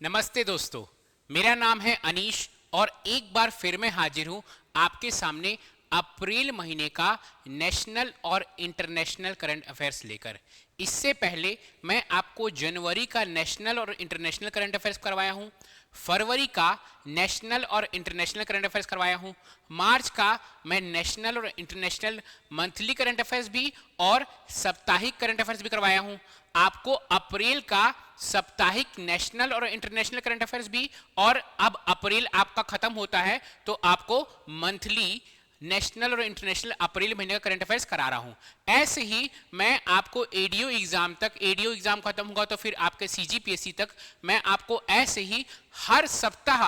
नमस्ते दोस्तों, मेरा नाम है अनीश और एक बार फिर मैं हाजिर हूं आपके सामने अप्रैल महीने का नेशनल और इंटरनेशनल करंट अफेयर्स लेकर। इससे पहले मैं आपको जनवरी का नेशनल और इंटरनेशनल करंट अफेयर्स करवाया हूं, फरवरी का नेशनल और इंटरनेशनल करंट अफेयर्स करवाया हूं, मार्च का मैं नेशनल और इंटरनेशनल मंथली करंट अफेयर्स भी और साप्ताहिक करंट अफेयर्स भी करवाया हूं। आपको अप्रैल का साप्ताहिक नेशनल और इंटरनेशनल करंट अफेयर्स भी, और अब अप्रैल आपका खत्म होता है तो आपको मंथली नेशनल और इंटरनेशनल अप्रैल महीने का करंट अफेयर्स करा रहा हूं। ऐसे ही मैं आपको एडीओ एग्जाम खत्म होगा तो फिर आपके सीजीपीएससी तक मैं आपको ऐसे ही हर सप्ताह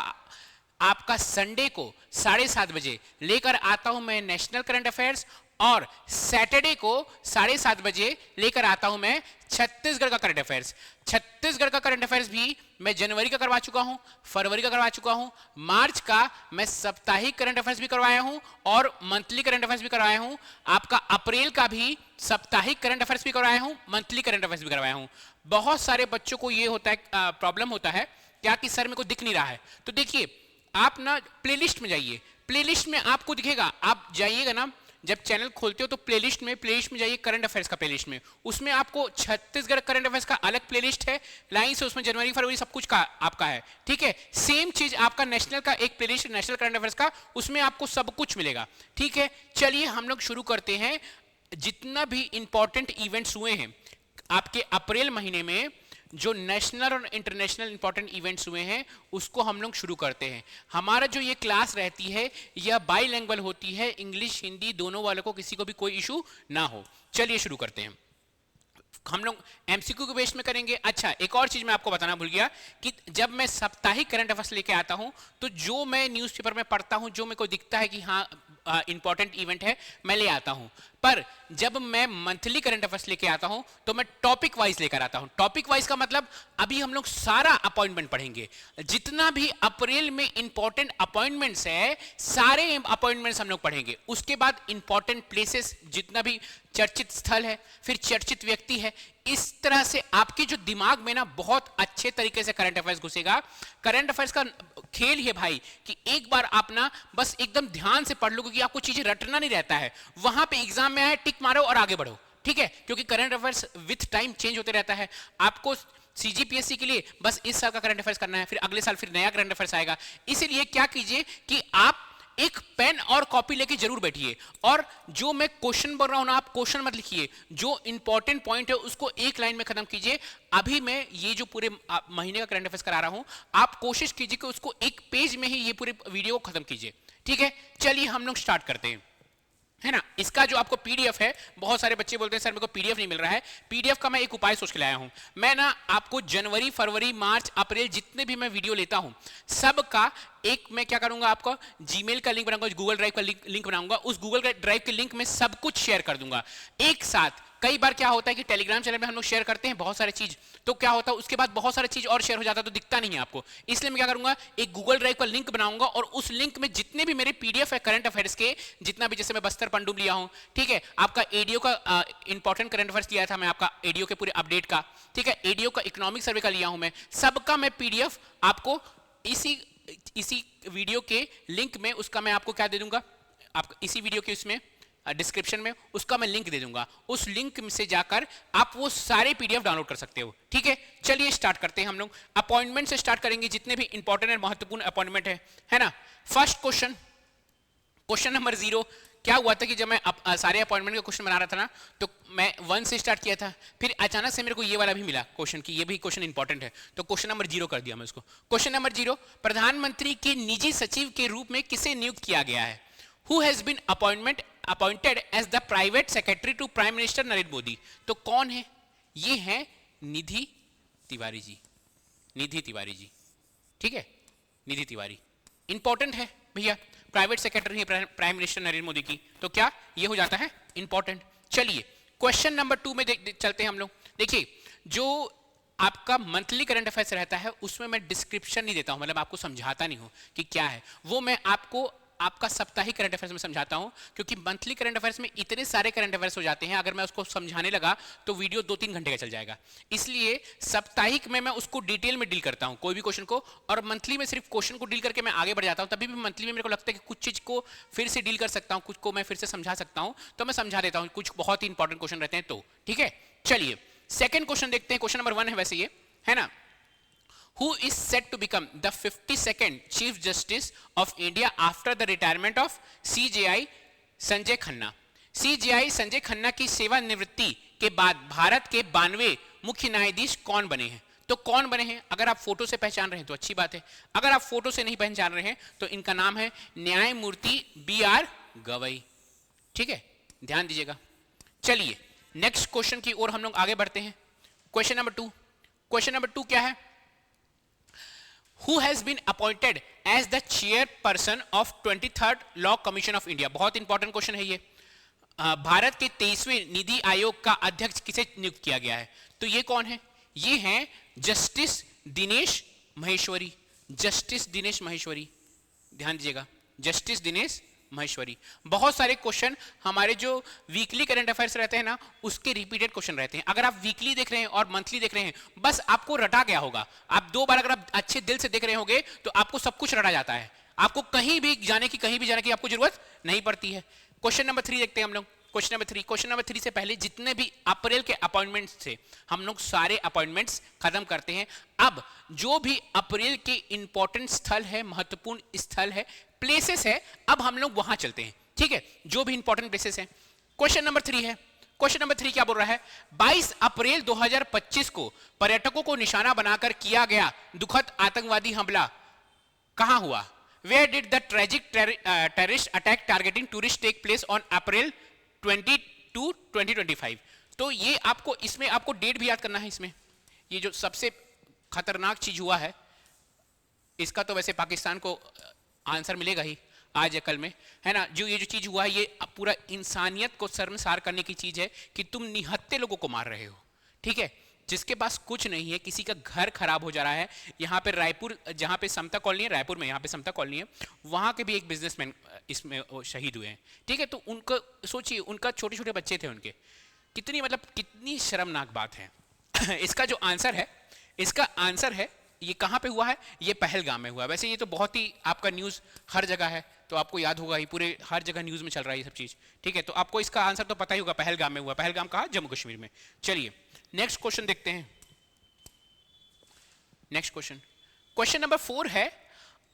आपका संडे को 7:30 बजे लेकर आता हूं मैं नेशनल करंट अफेयर्स, और सैटरडे को 7:30 बजे लेकर आता हूं मैं छत्तीसगढ़ का करंट अफेयर्स। छत्तीसगढ़ का करंट अफेयर्स भी मैं जनवरी का करवा चुका हूं, फरवरी का करवा चुका हूं, मार्च का मैं साप्ताहिक करंट अफेयर्स भी करवाया हूं और मंथली करंट अफेयर्स भी करवाया हूं। आपका अप्रैल का भी साप्ताहिक करंट अफेयर्स भी करवाया हूं, मंथली करंट अफेयर्स भी करवाया हूं। बहुत सारे बच्चों को ये होता है, प्रॉब्लम होता है क्या कि सर मेरे को दिख नहीं रहा है। तो देखिए, आप ना प्लेलिस्ट में जाइए, प्लेलिस्ट में आपको दिखेगा, आप जाइएगा ना, जब चैनल खोलते हो तो प्लेलिस्ट में जाइए, करंट अफेयर्स का प्लेलिस्ट में, उसमें आपको छत्तीसगढ़ करंट अफेयर्स का अलग प्लेलिस्ट है, लाइन से उसमें जनवरी फरवरी सब कुछ का आपका है, ठीक है। सेम चीज आपका नेशनल का एक प्लेलिस्ट नेशनल करंट अफेयर्स का, उसमें आपको सब कुछ मिलेगा, ठीक है। चलिए हम लोग शुरू करते हैं। जितना भी इंपॉर्टेंट इवेंट्स हुए हैं आपके अप्रैल महीने में, जो नेशनल और इंटरनेशनल इंपॉर्टेंट इवेंट्स हुए हैं, उसको हम लोग शुरू करते हैं। हमारा जो ये क्लास रहती है यह बाईलैंग्वेज होती है, इंग्लिश हिंदी दोनों वालों को, किसी को भी कोई इशू ना हो। चलिए शुरू करते हैं। हम लोग एमसीक्यू के बेस में करेंगे। अच्छा, एक और चीज मैं आपको बताना भूल गया कि जब मैं साप्ताहिक करंट अफेयर्स लेके आता हूं तो जो मैं न्यूज़पेपर में पढ़ता हूं, जो मेरे को दिखता है कि हाँ इंपॉर्टेंट इवेंट है, मैं ले आता हूं। पर जब मैं मंथली करंट अफेयर्स लेके आता हूं तो मैं टॉपिक वाइज लेकर आता हूं। टॉपिक वाइज का मतलब अभी हम लोग सारा अपॉइंटमेंट पढ़ेंगे, जितना भी अप्रैल में इंपॉर्टेंट अपॉइंटमेंट्स है सारे अपॉइंटमेंट्स हम लोग पढ़ेंगे। उसके बाद इंपॉर्टेंट प्लेसेस, जितना भी चर्चित स्थल है, फिर चर्चित व्यक्ति है, इस तरह से आपके जो दिमाग में ना बहुत अच्छे तरीके से करंट अफेयर्स घुसेगा। करंट अफेयर्स का खेल है भाई कि एक बार आप ना बस एकदम ध्यान से पढ़ लो, क्योंकि आपको चीजें रटना नहीं रहता है। वहां पे एग्जाम में आए टिक मारो और आगे बढ़ो, ठीक है, क्योंकि current affairs with time change होते रहता है। आपको सीजीपीएससी के लिए बस इस साल का करंट अफेयर्स करना है, फिर अगले साल फिर नया करंट अफेयर्स आएगा। इसीलिए क्या कीजिए कि आप एक पेन और कॉपी लेके जरूर बैठिए, और जो मैं क्वेश्चन बोल रहा हूं ना, आप क्वेश्चन मत लिखिए, जो इंपॉर्टेंट पॉइंट है उसको एक लाइन में खत्म कीजिए। अभी मैं ये जो पूरे महीने का करंट अफेयर्स करा रहा हूं, आप कोशिश कीजिए कि उसको एक पेज में ही ये पूरे वीडियो को खत्म कीजिए, ठीक है। चलिए हम लोग स्टार्ट करते हैं, है ना। इसका जो आपको पीडीएफ है, बहुत सारे बच्चे बोलते हैं सर मेरे को पीडीएफ नहीं मिल रहा है। पीडीएफ का मैं एक उपाय सोच के लाया हूं। मैं ना आपको जनवरी फरवरी मार्च अप्रैल जितने भी मैं वीडियो लेता हूं, सबका एक मैं क्या करूंगा, आपको जीमेल का लिंक बनाऊंगा, गूगल ड्राइव का लिंक बनाऊंगा, उस गूगल ड्राइव के लिंक में सब कुछ शेयर कर दूंगा एक साथ। कई बार क्या होता है कि टेलीग्राम चैनल में हम लोग शेयर करते हैं बहुत सारी चीज, तो क्या होता है उसके बाद बहुत सारी चीज और शेयर हो जाता है तो दिखता नहीं है आपको। इसलिए मैं क्या करूंगा, एक गूगल ड्राइव का लिंक बनाऊंगा और उस लिंक में जितने भी मेरे पीडीएफ है करंट अफेयर्स के, जितना भी, जैसे मैं बस्तर पंडुम लिया हूं, ठीक है, आपका एडीओ का इंपॉर्टेंट करंट अफेयर्स लिया था मैं, आपका एडीओ के पूरे अपडेट का, ठीक है, एडीओ का इकोनॉमिक सर्वे का लिया हूं मैं, सबका मैं पीडीएफ आपको इसी वीडियो के लिंक में, उसका मैं आपको क्या दे दूंगा, आपको इसी वीडियो के उसमें डिस्क्रिप्शन में उसका मैं लिंक दे दूंगा। उस लिंक से जाकर आप वो सारे पीडीएफ डाउनलोड कर सकते हो, ठीक है। चलिए स्टार्ट करते हैं। हम लोग अपॉइंटमेंट से स्टार्ट करेंगे, जितने भी इंपॉर्टेंट और महत्वपूर्ण अपॉइंटमेंट है ना। First question, question number 0। क्या हुआ था कि जब मैं सारे अपॉइंटमेंट का क्वेश्चन बना रहा था ना, तो मैं 1 से स्टार्ट किया था, फिर अचानक से मेरे को ये वाला भी मिला क्वेश्चन की, ये भी क्वेश्चन इंपॉर्टेंट है, तो क्वेश्चन नंबर 0 कर दिया मैं उसको। क्वेश्चन नंबर 0, प्रधानमंत्री के निजी सचिव के रूप में किसे नियुक्त किया गया है? Who has been appointed as the private secretary to Prime Minister Narendra Modi? तो कौन है? ये है निधि तिवारी जी, निधि तिवारी जी, ठीक है, निधि तिवारी इंपॉर्टेंट है भैया, प्राइवेट सेक्रेटरी है प्राइम मिनिस्टर नरेंद्र मोदी की, तो क्या ये हो जाता है इंपॉर्टेंट। चलिए क्वेश्चन नंबर 2 में चलते हैं हम लोग। देखिए, जो आपका मंथली करंट अफेयर्स रहता है उसमें मैं डिस्क्रिप्शन नहीं देता हूं, मतलब आपको समझाता नहीं हूं कि क्या है वो, मैं आपको आपका साप्ताहिक करंट अफेयर्स में समझाता हूं, क्योंकि मंथली करंट अफेयर्स में इतने सारे करंट अफेयर्स हो जाते हैं, अगर मैं उसको समझाने लगा तो वीडियो 2-3 घंटे का चल जाएगा। इसलिए साप्ताहिक में मैं उसको डिटेल में डील करता हूं कोई भी क्वेश्चन को, और मंथली में सिर्फ क्वेश्चन को डील करके मैं आगे बढ़ जाता हूं। तभी भी मंथली में मेरे को लगता है कि कुछ चीज को फिर से डील कर सकता हूं, कुछ को मैं फिर से समझा सकता हूं, तो मैं समझा देता हूं, कुछ बहुत ही इंपॉर्टेंट क्वेश्चन रहते हैं तो। ठीक है, चलिए सेकंड क्वेश्चन देखते हैं। क्वेश्चन नंबर 1 है वैसे ये, है ना। Who is set to become the 52nd Chief Justice of India after the retirement of CJI Sanjay Khanna? CJI Sanjay Khanna की सेवानिवृत्ति के बाद भारत के 92वें मुख्य न्यायाधीश कौन बने हैं? तो कौन बने हैं? अगर आप फोटो से पहचान रहे हैं तो अच्छी बात है, अगर आप फोटो से नहीं पहचान रहे हैं तो इनका नाम है न्यायमूर्ति BR गवई। ठीक है, ध्यान दीजिएगा। चलिए नेक्स्ट क्वेश्चन की ओर हम लोग आगे बढ़ते हैं। Question number 2। क्वेश्चन नंबर 2 क्या है? Who has been appointed as the chairperson of 23rd Law Commission of India? बहुत इंपॉर्टेंट क्वेश्चन है ये। भारत के 23वें निधि आयोग का अध्यक्ष किसे नियुक्त किया गया है? तो ये कौन है? ये हैं जस्टिस दिनेश महेश्वरी। जस्टिस दिनेश महेश्वरी, ध्यान दीजिएगा, जस्टिस दिनेश महेश्वरी। बहुत सारे क्वेश्चन हमारे जो वीकली करंट अफेयर्स रहते हैं ना, उसके रिपीटेड क्वेश्चन रहते हैं। अगर आप वीकली देख रहे हैं और मंथली देख रहे हैं, बस आपको रटा गया होगा। आप 2 बार अगर आप अच्छे दिल से देख रहे होंगे तो आपको सब कुछ रटा जाता है, आपको कहीं भी जाने की आपको जरूरत नहीं पड़ती है। क्वेश्चन नंबर 3 देखते हैं हम लोग। क्वेश्चन नंबर 3 से पहले जितने भी अप्रैल के अपॉइंटमेंट्स थे, हम लोग सारे अपॉइंटमेंट्स खत्म करते हैं। अब जो भी अप्रैल के इंपॉर्टेंट स्थल है, महत्वपूर्ण स्थल है, प्लेसेस है, अब हम लोग वहां चलते हैं। ठीक है, जो भी इंपॉर्टेंट प्लेसेस हैं। क्वेश्चन नंबर 3 है। क्वेश्चन नंबर 3 क्या बोल रहा है? 22 अप्रैल 2025 को पर्यटकों को निशाना बनाकर किया गया दुखद आतंकवादी हमला कहां हुआ? Where did the tragic terrorist attack targeting tourists take place on April 22, 2025? तो ये आपको इसमें आपको डेट भी याद करना है। इसमें ये जो सबसे खतरनाक चीज हुआ है, इसका तो वैसे पाकिस्तान को आंसर मिलेगा ही आज या कल में, है ना। जो ये जो चीज हुआ है, ये पूरा इंसानियत को शर्मसार करने की चीज है कि तुम निहत्थे लोगों को मार रहे हो। ठीक है, जिसके पास कुछ नहीं है, किसी का घर खराब हो जा रहा है। यहाँ पे रायपुर, जहाँ पे समता कॉलोनी है, रायपुर में यहाँ पे समता कॉलोनी है, वहाँ के भी एक बिजनेसमैन इसमें शहीद हुए हैं। ठीक है, तो उनको सोचिए, उनका छोटे छोटे बच्चे थे उनके, कितनी शर्मनाक बात है। इसका जो आंसर है, इसका आंसर है ये कहाँ पे हुआ है? ये पहलगाम में हुआ है। वैसे ये तो बहुत ही आपका न्यूज़ हर जगह है, तो आपको याद होगा ही, पूरे हर जगह न्यूज़ में चल रहा है ये सब चीज़। ठीक है, तो आपको इसका आंसर तो पता ही होगा, पहलगाम में हुआ। पहलगाम कहाँ? जम्मू कश्मीर में। चलिए नेक्स्ट क्वेश्चन देखते हैं। नेक्स्ट क्वेश्चन, क्वेश्चन नंबर 4 है,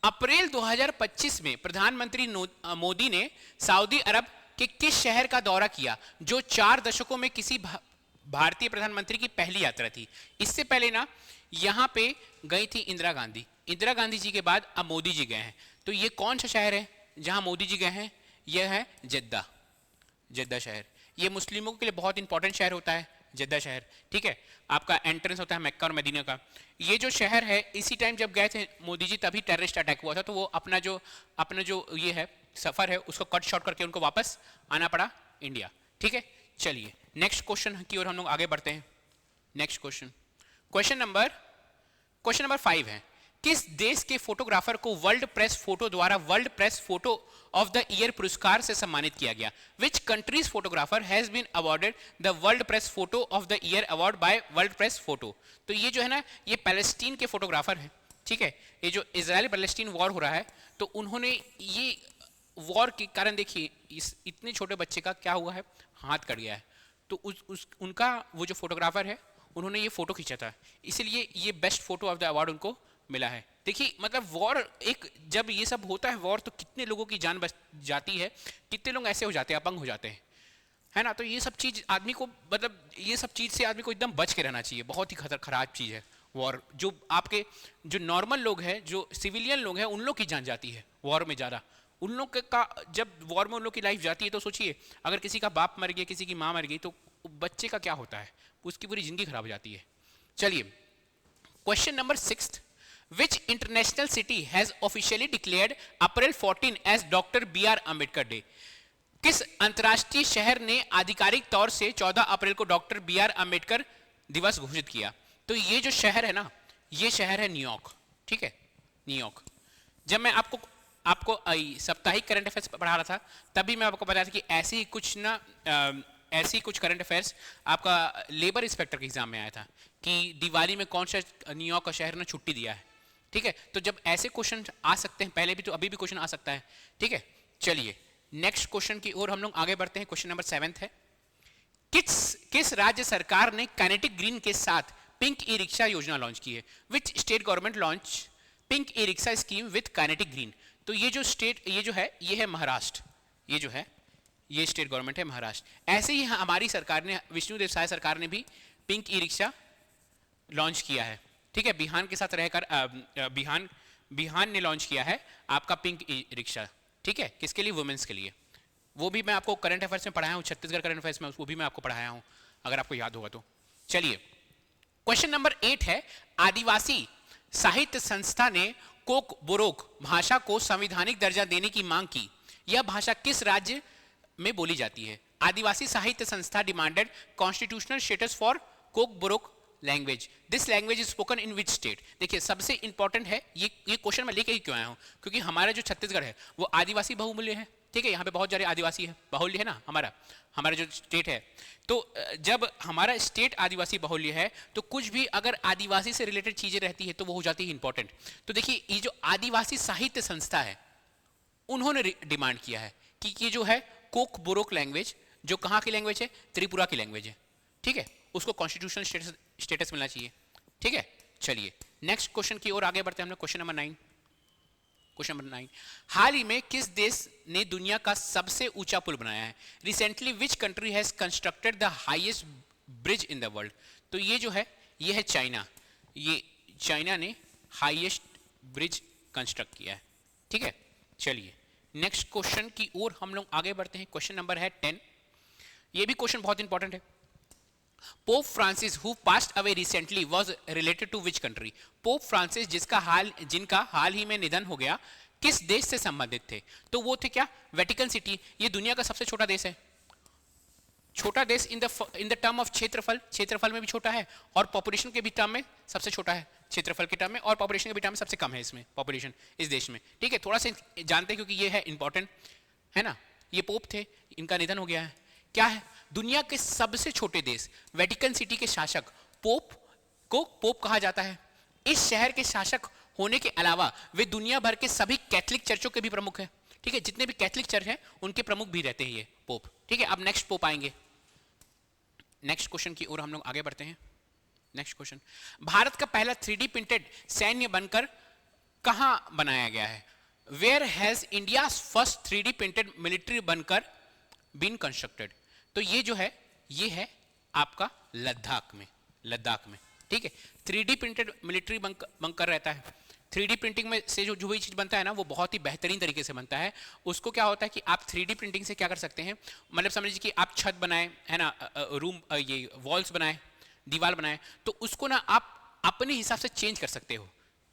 अप्रैल 2025 में प्रधानमंत्री मोदी ने सऊदी अरब के किस शहर का दौरा किया, जो 4 दशकों में किसी भारतीय प्रधानमंत्री की पहली यात्रा थी? इससे पहले ना यहां पे गई थी इंदिरा गांधी। इंदिरा गांधी जी के बाद अब मोदी जी गए हैं। तो ये कौन सा शहर है जहां मोदी जी गए हैं? यह है जद्दा। जद्दा शहर, ये मुस्लिमों के लिए बहुत इंपॉर्टेंट शहर होता है जद्दा शहर। ठीक है, आपका एंट्रेंस होता है मक्का और मदीना का। ये जो शहर है, इसी टाइम जब गए थे मोदी जी, तभी टेररिस्ट अटैक हुआ था। तो वो अपना जो ये है सफर है, उसको कट शॉर्ट करके उनको वापस आना पड़ा इंडिया। ठीक है, चलिए नेक्स्ट क्वेश्चन की ओर हम लोग आगे बढ़ते हैं। नेक्स्ट क्वेश्चन, क्वेश्चन नंबर 5 है, किस देश के फोटोग्राफर को वर्ल्ड प्रेस फोटो द्वारा world press photo of the year पुरस्कार से सम्मानित किया गया? Which countries photographer has been awarded the world press photo of the year award by world press photo? तो ये जो है ना, ये पैलेस्टीन के फोटोग्राफर है। ठीक है, ये जो इजराइल पैलेस्टीन वॉर हो रहा है, तो उन्होंने ये वॉर के कारण, देखिए इस इतने छोटे बच्चे का क्या हुआ है, हाथ कट गया है। तो उनका वो जो फोटोग्राफर है, उन्होंने ये फोटो खींचा था, इसीलिए ये best photo of the award उनको मिला है। देखिए मतलब वॉर, एक जब ये सब होता है वॉर, तो कितने लोगों की जान बच जाती है, कितने लोग ऐसे हो जाते हैं, अपंग हो जाते हैं, है ना। तो ये सब चीज आदमी को, मतलब ये सब चीज से आदमी को एकदम बच के रहना चाहिए। बहुत ही खराब चीज है वॉर। जो आपके जो नॉर्मल लोग हैं, जो सिविलियन लोग हैं, उन लोग की जान जाती है वॉर में ज़्यादा। उन लोग का जब वॉर में उन लोग की लाइफ जाती है, तो सोचिए अगर किसी का बाप मर गया, किसी की माँ मर गई, तो बच्चे का क्या होता है, उसकी पूरी जिंदगी खराब हो जाती है। चलिए question number 6, Which international city has officially declared April 14 as doctor BR Ambedkar day? किस अंतर्राष्ट्रीय शहर ने आधिकारिक तौर से 14 अप्रैल को डॉक्टर BR अम्बेडकर दिवस घोषित किया? तो ये जो शहर है ना, ये शहर है न्यूयॉर्क। ठीक है, न्यूयॉर्क। जब मैं आपको आपको साप्ताहिक करंट अफेयर्स पढ़ा रहा था, तभी मैं आपको बताया था कि ऐसी कुछ करंट अफेयर्स आपका लेबर इंस्पेक्टर के एग्जाम में आया था कि दिवाली में कौन सा न्यूयॉर्क का शहर ने छुट्टी दिया है। ठीक है, तो जब ऐसे क्वेश्चन आ सकते हैं, पहले भी तो अभी भी क्वेश्चन आ सकता है। ठीक है, चलिए नेक्स्ट क्वेश्चन की ओर हम लोग आगे बढ़ते हैं। क्वेश्चन नंबर 7 है, किस राज्य सरकार ने काइनेटिक ग्रीन के साथ पिंक ई रिक्शा योजना लॉन्च की है? विच state government launch pink e rickshaw scheme with kinetic green? तो ये जो स्टेट, ये जो है, ये है महाराष्ट्र। ये जो है, ये स्टेट गवर्नमेंट है महाराष्ट्र। ऐसे ही हमारी सरकार ने, विष्णुदेव साय सरकार ने भी पिंक ई रिक्शा लॉन्च किया है। ठीक है, बिहान के साथ रहकर बिहान ने लॉन्च किया है आपका पिंक ई रिक्शा। ठीक है, किसके लिए? वुमेन्स के लिए। वो भी मैं आपको करंट अफेयर्स में पढ़ाया हूँ, छत्तीसगढ़ करंट अफेयर्स में वो भी मैं आपको पढ़ाया हूँ, अगर आपको याद होगा तो। चलिए क्वेश्चन नंबर 8 है, आदिवासी साहित्य संस्था ने कोक बोरोक भाषा को संवैधानिक दर्जा देने की मांग की। यह भाषा किस राज्य में बोली जाती है? आदिवासी साहित्य संस्था demanded constitutional status for Coke Borok language. This language is spoken in which state? देखिए सबसे इंपॉर्टेंट है ये क्वेश्चन मैं लेके ही क्यों आया हूं, क्योंकि हमारा जो छत्तीसगढ़ है वो आदिवासी बहुमूल्य है। ठीक है, यहाँ पे बहुत सारे आदिवासी है, बाहुल्य है ना हमारा जो स्टेट है। तो जब हमारा स्टेट आदिवासी बाहुल्य है तो कुछ भी अगर आदिवासी से रिलेटेड चीजें रहती है तो वो हो जाती है इंपॉर्टेंट। तो देखिए ये जो आदिवासी साहित्य संस्था है उन्होंने डिमांड किया है कि ये जो है कोक बोरोक लैंग्वेज, जो कहाँ की लैंग्वेज है? त्रिपुरा की लैंग्वेज है। ठीक है, उसको कॉन्स्टिट्यूशनल स्टेटस मिलना चाहिए। ठीक है, चलिए नेक्स्ट क्वेश्चन की ओर आगे बढ़ते हैं हम लोग। Question number 9। क्वेश्चन नंबर 9, हाल ही में किस देश ने दुनिया का सबसे ऊंचा पुल बनाया है? Recently which country has constructed the highest bridge in the world? तो ये जो है, ये है चाइना। ये चाइना ने हाईएस्ट ब्रिज कंस्ट्रक्ट किया है। ठीक है, चलिए नेक्स्ट क्वेश्चन की ओर हम लोग आगे बढ़ते हैं। क्वेश्चन नंबर है 10। ये भी क्वेश्चन बहुत इंपॉर्टेंट है। Pope Francis who passed away recently was related to which country? Pope Francis जिनका हाल ही में निधन हो गया, किस देश से संबंधित थे? तो वो थे क्या? Vatican city. ये दुनिया का सबसे छोटा देश है। छोटा देश इन द टर्म ऑफ क्षेत्रफल में भी छोटा है, और पॉपुलेशन के भी टर्म में सबसे छोटा है। क्षेत्रफल के टर्म में और पॉपुलेशन के भी टर्म में सबसे कम है इसमें पॉपुलेशन इस देश में। ठीक है, थोड़ा सा जानते हैं क्योंकि ये है इंपॉर्टेंट, है ना। ये पोप थे, इनका निधन हो गया है। क्या है? दुनिया के सबसे छोटे देश वेटिकन सिटी के शासक पोप को पोप कहा जाता है। इस शहर के शासक होने के अलावा वे दुनिया भर के सभी कैथलिक चर्चों के भी प्रमुख हैं। ठीक है, जितने भी कैथलिक चर्च हैं उनके प्रमुख भी रहते हैं ये पोप। ठीक है, अब नेक्स्ट पोप आएंगे। नेक्स्ट क्वेश्चन की ओर हम लोग आगे बढ़ते हैं। नेक्स्ट क्वेश्चन, भारत का पहला 3D प्रिंटेड सैन्य बनकर कहां बनाया गया है? Where has India first 3D printed military bunker been constructed? तो ये जो है, ये है आपका लद्दाख में। ठीक है, 3D प्रिंटेड मिलिट्री बंकर रहता है। 3D प्रिंटिंग में से जो भी चीज बनता है ना, वो बहुत ही बेहतरीन तरीके से बनता है। उसको क्या होता है कि आप 3D प्रिंटिंग से क्या कर सकते हैं, मतलब समझ लीजिए कि आप छत बनाए, है ना, रूम, ये वॉल्स बनाए, दीवार बनाए, तो उसको ना आप अपने हिसाब से चेंज कर सकते हो,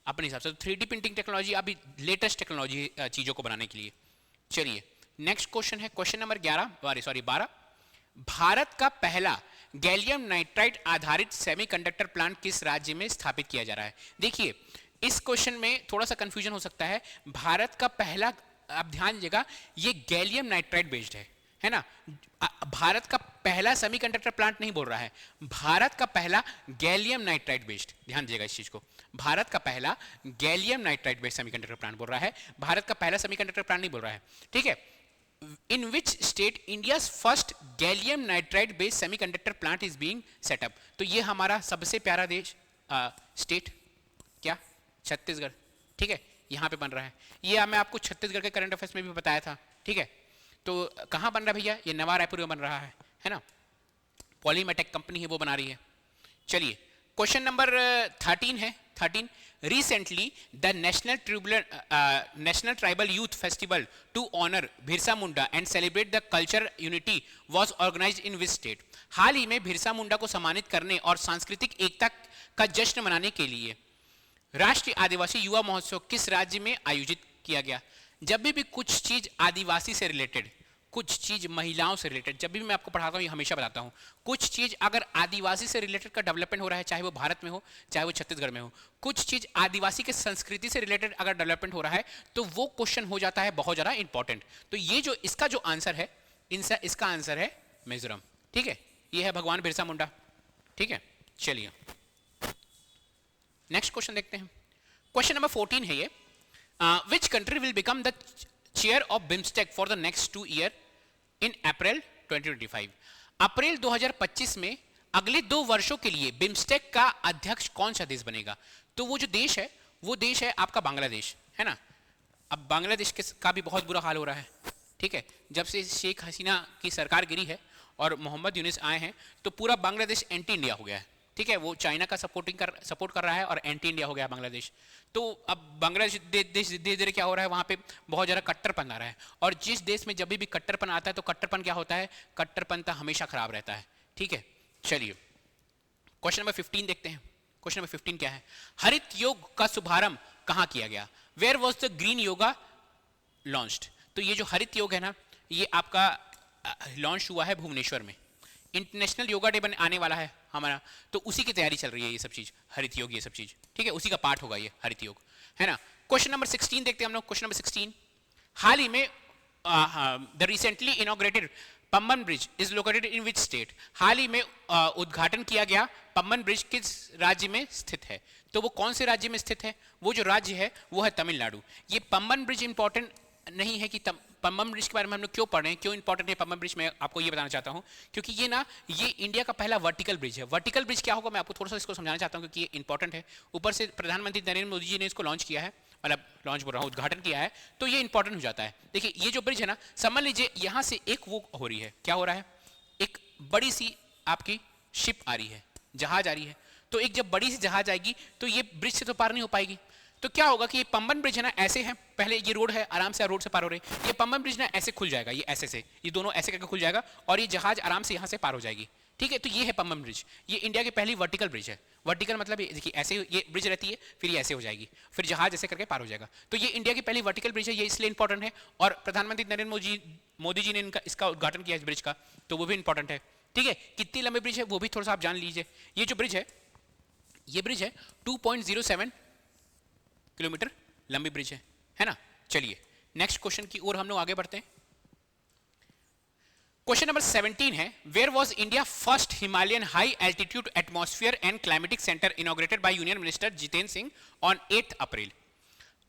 अपने हिसाब से। तो 3D प्रिंटिंग टेक्नोलॉजी अभी लेटेस्ट टेक्नोलॉजी चीजों को बनाने के लिए। चलिए नेक्स्ट क्वेश्चन है, क्वेश्चन नंबर 12। भारत का पहला गैलियम नाइट्राइड आधारित सेमीकंडक्टर प्लांट किस राज्य में स्थापित किया जा रहा है? देखिए इस क्वेश्चन में थोड़ा सा कंफ्यूजन हो सकता है। भारत का पहला, आप ध्यान दीजिएगा, ये गैलियम नाइट्राइड बेस्ड है ना। भारत का पहला सेमीकंडक्टर प्लांट नहीं बोल रहा है, भारत का पहला गैलियम नाइट्राइड बेस्ड, ध्यान दीजिएगा इस चीज को। भारत का पहला gallium nitride based semiconductor plant बोल रहा है, भारत का पहला सेमीकंडक्टर प्लांट नहीं बोल रहा है। ठीक है, in which state India's first gallium nitride based semiconductor plant is being set up? तो ये हमारा सबसे प्यारा देश, स्टेट क्या? छत्तीसगढ़। ठीक है, यहाँ पे बन रहा है। ये मैं आपको छत्तीसगढ़ के करंट अफेयर्स में भी बताया था। ठीक है, तो कहाँ बन रहा है भैया? ये नवा रायपुर में बन रहा है ना। पॉलीमेटेक कंपनी है वो बना रही है। चलिए क्वेश्चन नंबर 13 है। 13, recently the national tribal youth festival to honor Birsa Munda and celebrate the culture unity was organized in which state? हाल ही में बिरसा मुंडा को सम्मानित करने और सांस्कृतिक एकता का जश्न मनाने के लिए राष्ट्रीय आदिवासी युवा महोत्सव किस राज्य में आयोजित किया गया? जब भी कुछ चीज आदिवासी से रिलेटेड कुछ चीज महिलाओं से रिलेटेड, जब भी मैं आपको पढ़ाता हूँ ये हमेशा बताता हूँ, कुछ चीज अगर आदिवासी से रिलेटेड का डेवलपमेंट हो रहा है, चाहे वो भारत में हो चाहे वो छत्तीसगढ़ में हो, कुछ चीज आदिवासी के संस्कृति से रिलेटेड अगर डेवलपमेंट हो रहा है तो वो क्वेश्चन हो जाता है बहुत ज्यादा इंपॉर्टेंट। तो ये जो इसका जो आंसर है, इसका आंसर है मिजोरम। ठीक है, ये है भगवान बिरसा मुंडा। ठीक है, चलिए नेक्स्ट क्वेश्चन देखते हैं। क्वेश्चन नंबर 14 है ये, which country will become the chair of BIMSTEC for the next 2 year in April 2025। अप्रैल 2025 में अगले 2 वर्षों के लिए बिम्स्टेक का अध्यक्ष कौन सा देश बनेगा? तो वो जो देश है वो देश है आपका बांग्लादेश, है ना। अब बांग्लादेश का भी बहुत बुरा हाल हो रहा है। ठीक है, जब से शेख हसीना की सरकार गिरी है और मोहम्मद यूनिस आए हैं तो पूरा बांग्लादेश एंटी इंडिया हो गया है। ठीक है, वो चाइना का सपोर्ट कर रहा है और एंटी इंडिया हो गया बांग्लादेश। तो अब बांग्लादेश देश धीरे धीरे क्या हो रहा है, वहाँ पे बहुत ज़्यादा कट्टरपन आ रहा है, और जिस देश में जब भी कट्टरपन आता है तो कट्टरपन क्या होता है, कट्टरपंथा हमेशा खराब रहता है। ठीक है, चलिए क्वेश्चन नंबर 15 देखते हैं। क्वेश्चन नंबर 15 क्या है, हरित योग का शुभारंभ कहाँ किया गया? Where was the green yoga launched? तो ये जो हरित योग है ना, ये आपका लॉन्च हुआ है भुवनेश्वर में। इंटरनेशनल योगा डे आने वाला है हमारा, तो उसी की तैयारी चल रही है ये सब चीज, हरित योग ये सब चीज। ठीक है, उसी का पार्ट होगा ये हरित योग, है ना। क्वेश्चन नंबर 16 देखते हैं हम लोग। क्वेश्चन नंबर 16, हाल ही में the recently inaugurated Pamban bridge is located in which state? हाल ही में उद्घाटन किया गया पम्बन ब्रिज किस राज्य में स्थित है? तो वो कौन से राज्य में स्थित है? वो जो राज्य है वो है तमिलनाडु। ये पम्बन ब्रिज इंपॉर्टेंट नहीं है कि पम्बन ब्रिज के बारे में हम लोग क्यों पढ़ रहे हैं, क्यों इंपॉर्टेंट है पम्बन ब्रिज, मैं आपको ये बताना चाहता हूँ क्योंकि ये इंडिया का पहला वर्टिकल ब्रिज है। वर्टिकल ब्रिज क्या होगा मैं आपको थोड़ा सा इसको समझाना चाहता हूँ क्योंकि ये इंपॉर्टेंट है। ऊपर से प्रधानमंत्री नरेंद्र मोदी जी ने इसको लॉन्च किया है, मतलब लॉन्च बोल रहा हूँ, उद्घाटन किया है, तो ये इंपॉर्टेंट हो जाता है। देखिए ये जो ब्रिज है ना, समझ लीजिए यहाँ से एक वो हो रही है, क्या हो रहा है, एक बड़ी सी आपकी शिप आ रही है, जहाज आ रही है। तो एक जब बड़ी सी जहाज आएगी तो ये ब्रिज से तो पार नहीं हो पाएगी। तो क्या होगा कि ये पम्बन ब्रिज है ना, ऐसे है, पहले ये रोड है, आराम से रोड से पार हो रही है, ये पम्बन ब्रिज ना ऐसे खुल जाएगा, ये ऐसे से, ये दोनों ऐसे करके खुल जाएगा और ये जहाज आराम से यहाँ से पार हो जाएगी। ठीक है, तो ये है पम्बन ब्रिज, ये इंडिया की पहली वर्टिकल ब्रिज है। वर्टिकल मतलब देखिए ऐसे ये ब्रिज रहती है, फिर ये ऐसे हो जाएगी, फिर जहाज ऐसे करके पार हो जाएगा। तो ये इंडिया की पहली वर्टिकल ब्रिज है, ये इसलिए इंपॉर्टेंट है। और प्रधानमंत्री नरेंद्र मोदी जी ने इसका उद्घाटन किया इस ब्रिज का, तो वो भी इंपॉर्टेंट है। ठीक है, कितनी लंबी ब्रिज है वो भी थोड़ा सा आप जान लीजिए। ये जो ब्रिज है, ये ब्रिज है 2.07 किलोमीटर लंबी ब्रिज है ना। चलिए नेक्स्ट क्वेश्चन की ओर हम लोग आगे बढ़ते हैं। क्वेश्चन नंबर 17 है, where was India first Himalayan high altitude atmosphere and climatic centre inaugurated by union minister Jitendra Singh on 8 April?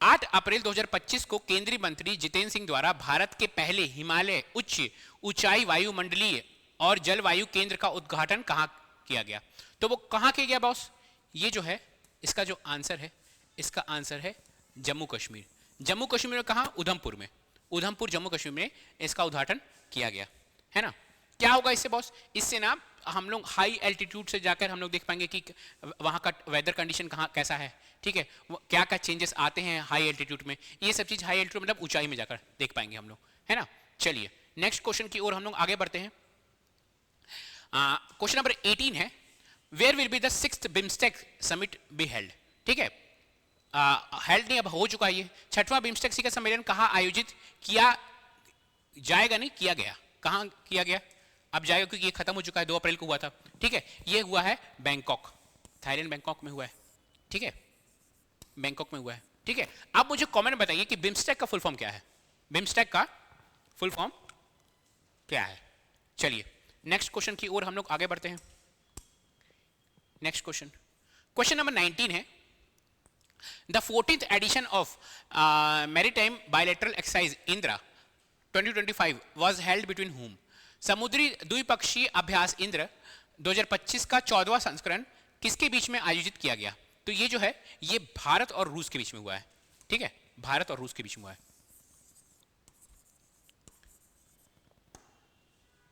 8 अप्रैल 2025 को केंद्रीय मंत्री जितेंद्र सिंह द्वारा भारत के पहले हिमालय उच्च ऊंचाई वायुमंडलीय और जलवायु केंद्र का उद्घाटन कहां किया गया? तो वो कहां किया गया बॉस? ये जो है इसका जो आंसर है, इसका आंसर है जम्मू कश्मीर। जम्मू कश्मीर में कहां? उधमपुर में। उधमपुर जम्मू कश्मीर में इसका उद्घाटन किया गया, है ना। क्या होगा इससे बॉस? इससे ना हम लोग हाई एल्टीट्यूड से जाकर हम लोग देख पाएंगे कि वहां का वेदर कंडीशन कहाँ कैसा है। ठीक है, क्या क्या चेंजेस आते हैं हाई एल्टीट्यूड में, ये सब चीज हाई एल्टीट्यूड मतलब ऊंचाई में जाकर देख पाएंगे हम लोग, है ना। चलिए नेक्स्ट क्वेश्चन की ओर हम लोग आगे बढ़ते हैं। क्वेश्चन नंबर 18 है, where will be the 6th BIMSTEC summit be held? ठीक है, हेल्ड नहीं, अब हो चुका है ये। 6वां बिम्स्टेक शिखर सम्मेलन कहाँ आयोजित किया जाएगा? नहीं किया गया, कहाँ किया गया? अब जाएगा क्योंकि ये खत्म हो चुका है, 2 अप्रैल को हुआ था। ठीक है, ये हुआ है बैंकॉक, थाईलैंड बैंकॉक में हुआ है। ठीक है, बैंकॉक में हुआ है। ठीक है, अब मुझे कमेंट बताइए कि बिम्स्टेक का फुल फॉर्म क्या है? बिम्स्टेक का फुल फॉर्म क्या है? चलिए नेक्स्ट क्वेश्चन की ओर हम लोग आगे बढ़ते हैं। नेक्स्ट क्वेश्चन, क्वेश्चन नंबर 19 है, the 14th edition of maritime bilateral exercise Indra 2025 was held between whom? समुद्री द्विपक्षीय अभ्यास इंद्र 2025 का 14वां संस्करण किसके बीच में आयोजित किया गया? तो ये जो है ये भारत और रूस के बीच में हुआ है। ठीक है, भारत और रूस के बीच में हुआ है।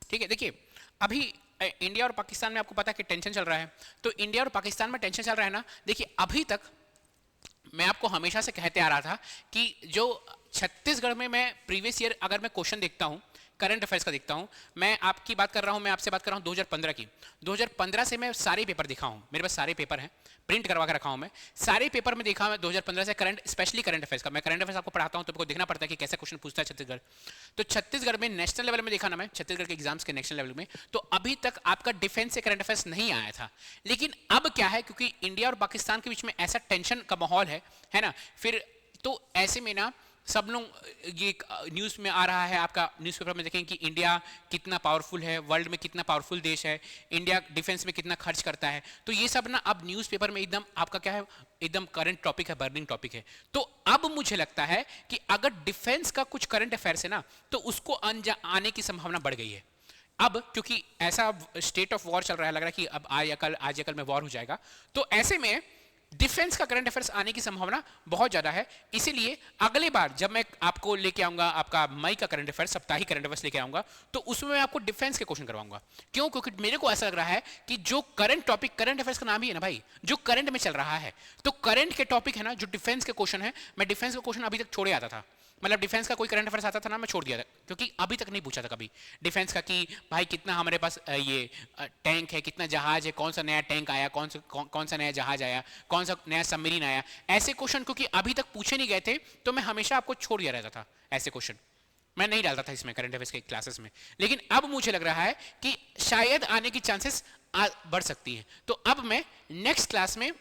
ठीक है, देखिए अभी इंडिया और पाकिस्तान में आपको पता है कि टेंशन चल रहा है, तो इंडिया और पाकिस्तान में टेंशन चल रहा है ना। देखिए अभी तक मैं आपको हमेशा से कहते आ रहा था कि जो छत्तीसगढ़ में मैं प्रीवियस ईयर अगर मैं क्वेश्चन देखता हूं, करंट अफेयर्स का देखता हूं। मैं आपकी बात कर रहा हूं, मैं आपसे बात कर रहा हूं 2015 की। 2015 से मैं सारे पेपर देखा हूं, मेरे पास सारे पेपर हैं, प्रिंट करवा के रखा हूं मैं। सारे पेपर में देखा मैं 2015 से करंट, स्पेशली करंट अफेयर्स का। मैं करंट अफेयर्स आपको पढ़ाता हूं तो आपको देखना पड़ता है कि कैसे क्वेश्चन पूछता है छत्तीसगढ़। तो छत्तीसगढ़ में नेशनल लेवल में देखा ना मैं, छत्तीसगढ़ के एग्जाम्स के नेशनल लेवल में, तो अभी तक आपका डिफेंस से करंट अफेयर्स नहीं आया था। लेकिन अब क्या है, क्योंकि इंडिया और पाकिस्तान के बीच में ऐसा टेंशन का माहौल है ना, फिर तो ऐसे में ना सब लोग ये न्यूज़ में आ रहा है, आपका न्यूज़पेपर में देखें कि इंडिया कितना पावरफुल है, वर्ल्ड में कितना पावरफुल देश है, इंडिया डिफेंस में कितना खर्च करता है। तो ये सब ना अब न्यूज़पेपर में एकदम आपका क्या है, एकदम करंट टॉपिक है, बर्निंग टॉपिक है। तो अब मुझे लगता है कि अगर डिफेंस का कुछ करंट अफेयर्स है ना, तो उसको आने की संभावना बढ़ गई है। अब क्योंकि ऐसा स्टेट ऑफ वॉर चल रहा है, लग रहा है कि अब आज या कल में वॉर हो जाएगा, तो ऐसे में डिफेंस का करंट अफेयर्स आने की संभावना बहुत ज्यादा है। इसीलिए अगले बार जब मैं आपको लेके आऊंगा आपका मई का करंट अफेयर्स, साप्ताहिक करंट अफेयर्स लेके आऊंगा, तो उसमें मैं आपको डिफेंस के क्वेश्चन करवाऊंगा। क्यों? क्योंकि मेरे को ऐसा लग रहा है कि जो करंट टॉपिक, करंट अफेयर्स का नाम ही है ना भाई, जो करंट में चल रहा है, तो करंट के टॉपिक है ना, जो डिफेंस के क्वेश्चन है, मैं डिफेंस का क्वेश्चन अभी तक छोड़े आता था। मतलब डिफेंस का कोई करंट अफेयर्स आता था ना, मैं छोड़ दिया था, क्योंकि अभी तक नहीं पूछा था कभी डिफेंस का कि भाई कितना हमारे पास ये टैंक है, कितना जहाज है, कौन सा नया टैंक आया, कौन सा नया जहाज आया, कौन सा नया सबमरीन आया। ऐसे क्वेश्चन क्योंकि अभी तक पूछे नहीं गए थे, तो मैं हमेशा आपको छोड़ दिया रहता था, ऐसे क्वेश्चन मैं नहीं डालता था इसमें करंट अफेयर्स के क्लासेस में। लेकिन अब मुझे लग रहा है कि शायद आने की चांसेस बढ़ सकती हैं। तो अब मैं नेक्स्ट क्लास में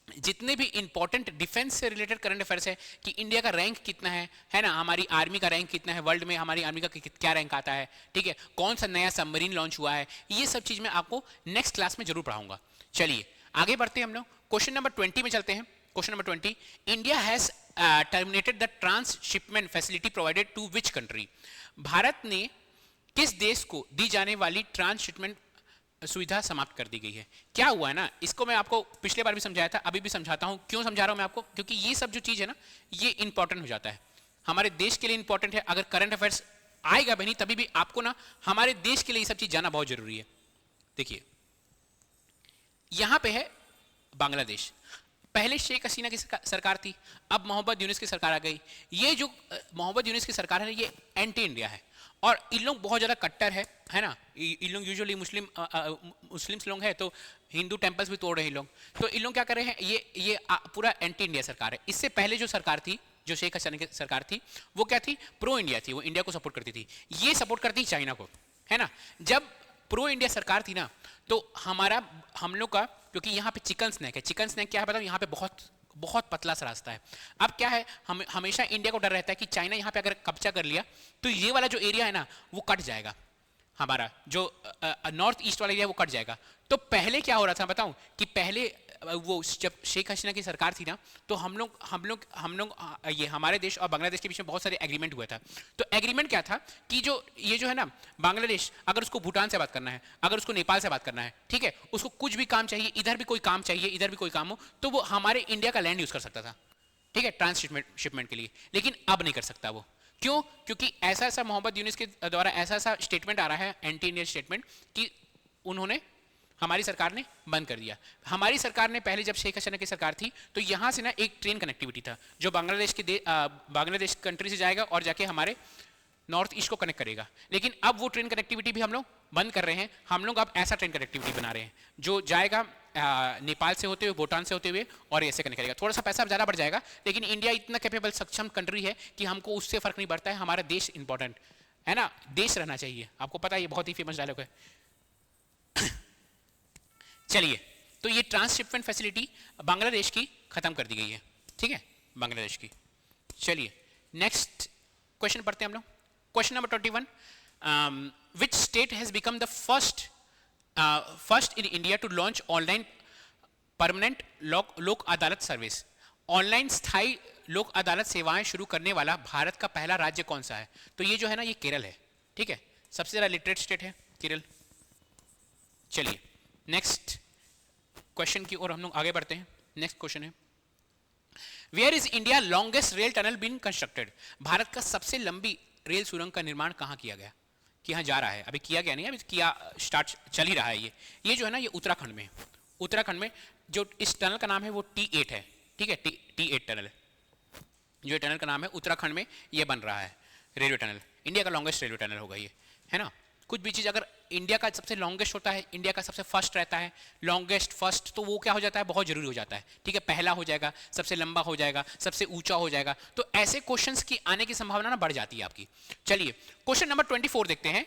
जितने भी इंपॉर्टेंट डिफेंस से रिलेटेड करंट अफेयर्स है कि इंडिया का रैंक कितना है ना, हमारी आर्मी का रैंक कितना है, वर्ल्ड में हमारी आर्मी का क्या रैंक आता है, ठीक है, कौन सा नया सबमरीन लॉन्च हुआ है, ये सब चीज मैं आपको नेक्स्ट क्लास में जरूर पढ़ाऊंगा। चलिए आगे बढ़ते हैं हम लोग, क्वेश्चन नंबर 20 में चलते हैं। Question number 20, India has terminated the transshipment facility provided to which country. Bharat ने किस देश को दी जाने वाली ट्रांसशिपमेंट सुविधा समाप्त कर दी गई है? क्या हुआ है ना, इसको मैं आपको पिछले बार भी समझाया था, अभी भी समझाता हूं। क्यों समझा रहा हूं मैं आपको? क्योंकि ये सब जो चीज है ना, ये इंपॉर्टेंट हो जाता है, हमारे देश के लिए इंपॉर्टेंट है। अगर करंट अफेयर्स आएगा भी नहीं, तभी भी आपको ना हमारे देश के लिए ये सब चीज जाना बहुत जरूरी है। देखिए यहां पे है बांग्लादेश, पहले शेख हसीना की सरकार थी, अब मोहम्मद यूनुस की सरकार आ गई। ये जो मोहम्मद यूनुस की सरकार है ना, ये एंटी इंडिया है, और इन लोग बहुत ज़्यादा कट्टर है ना। इन लोग यूजुअली मुस्लिम्स लोग हैं, तो हिंदू टेम्पल्स भी तोड़ रहे हैं लोग। तो इन लोग क्या कर रहे हैं, ये पूरा एंटी इंडिया सरकार है। इससे पहले जो सरकार थी, जो शेख हसीना की सरकार थी, वो क्या थी, प्रो इंडिया थी, वो इंडिया को सपोर्ट करती थी। ये सपोर्ट करती चाइना को, है ना। जब प्रो इंडिया सरकार थी ना, तो हम लोग का, क्योंकि यहाँ पे चिकन स्नैक है, चिकन स्नैक क्या है बताओ, यहाँ पे बहुत बहुत पतला सा रास्ता है। अब क्या है, हम हमेशा इंडिया को डर रहता है कि चाइना यहाँ पे अगर कब्जा कर लिया, तो ये वाला जो एरिया है ना, वो कट जाएगा, हमारा जो नॉर्थ ईस्ट वाला एरिया वो कट जाएगा। तो पहले क्या हो रहा था बताऊं, कि पहले वो जब शेख हसीना की सरकार थी ना, तो हम लोग ये हमारे देश और बांग्लादेश के बीच में बहुत सारे एग्रीमेंट हुआ था। तो एग्रीमेंट क्या था कि ये जो है ना, बांग्लादेश अगर उसको भूटान से बात करना है, अगर उसको नेपाल से बात करना है, ठीक है, उसको कुछ भी काम चाहिए, इधर भी कोई काम चाहिए, इधर भी कोई काम हो, तो वो हमारे इंडिया का लैंड यूज कर सकता था, ठीक है, ट्रांसशिपमेंट के लिए। लेकिन अब नहीं कर सकता वो। क्यों? क्योंकि ऐसा मोहम्मद यूनुस के द्वारा ऐसा स्टेटमेंट आ रहा है, एंटी इंडियन स्टेटमेंट, कि उन्होंने, हमारी सरकार ने बंद कर दिया। हमारी सरकार ने पहले जब शेख हसीना की सरकार थी, तो यहां से ना एक ट्रेन कनेक्टिविटी था, जो बांग्लादेश कंट्री से जाएगा और जाके हमारे नॉर्थ ईस्ट को कनेक्ट करेगा। लेकिन अब वो ट्रेन कनेक्टिविटी भी हम लोग बंद कर रहे हैं। हम लोग अब ऐसा ट्रेन कनेक्टिविटी बना रहे हैं जो जाएगा नेपाल से होते हुए, भूटान से होते हुए, और ऐसे कनेक्ट करेगा। थोड़ा सा पैसा ज़्यादा बढ़ जाएगा, लेकिन इंडिया इतना कैपेबल, सक्षम कंट्री है कि हमको उससे फर्क नहीं पड़ता है। हमारा देश इंपॉर्टेंट है ना, देश रहना चाहिए। आपको पता है, ये बहुत ही फेमस डायलॉग है। चलिए, तो ये ट्रांसशिपमेंट फैसिलिटी बांग्लादेश की खत्म कर दी गई है, ठीक है, बांग्लादेश की। चलिए नेक्स्ट क्वेश्चन पढ़ते हैं हम लोग। Question number 21, which state has become the first in India to launch online permanent Lok Adalat service. Online स्थायी लोक अदालत सेवाएं शुरू करने वाला भारत का पहला राज्य कौन सा है? तो ये जो है ना, ये केरल है, ठीक है, सबसे ज्यादा लिटरेट स्टेट है केरल। चलिए नेक्स्ट क्वेश्चन की ओर हम लोग आगे बढ़ते हैं। नेक्स्ट क्वेश्चन है, where is India longest rail tunnel been constructed. Bharat का सबसे लंबी रेल सुरंग का निर्माण कहाँ किया गया? कि यहाँ जा रहा है, अभी किया गया नहीं, अभी किया स्टार्ट चल ही रहा है। ये जो है ना, ये उत्तराखंड में, उत्तराखंड में जो इस टनल का नाम है वो T8 है, ठीक है, T8 टनल, जो टनल का नाम है उत्तराखंड में ये बन रहा है। रेलवे टनल, इंडिया का लॉन्गेस्ट रेलवे टनल होगा ये, है ना। कुछ भी चीज़ अगर इंडिया का सबसे लॉन्गेस्ट होता है, इंडिया का सबसे फर्स्ट रहता है, लॉन्गेस्ट फर्स्ट, तो वो क्या हो जाता है, बहुत जरूरी हो जाता है, ठीक है। पहला हो जाएगा, सबसे लंबा हो जाएगा, सबसे ऊंचा हो जाएगा, तो ऐसे क्वेश्चंस की आने की संभावना ना बढ़ जाती है आपकी। चलिए क्वेश्चन नंबर 24 देखते हैं।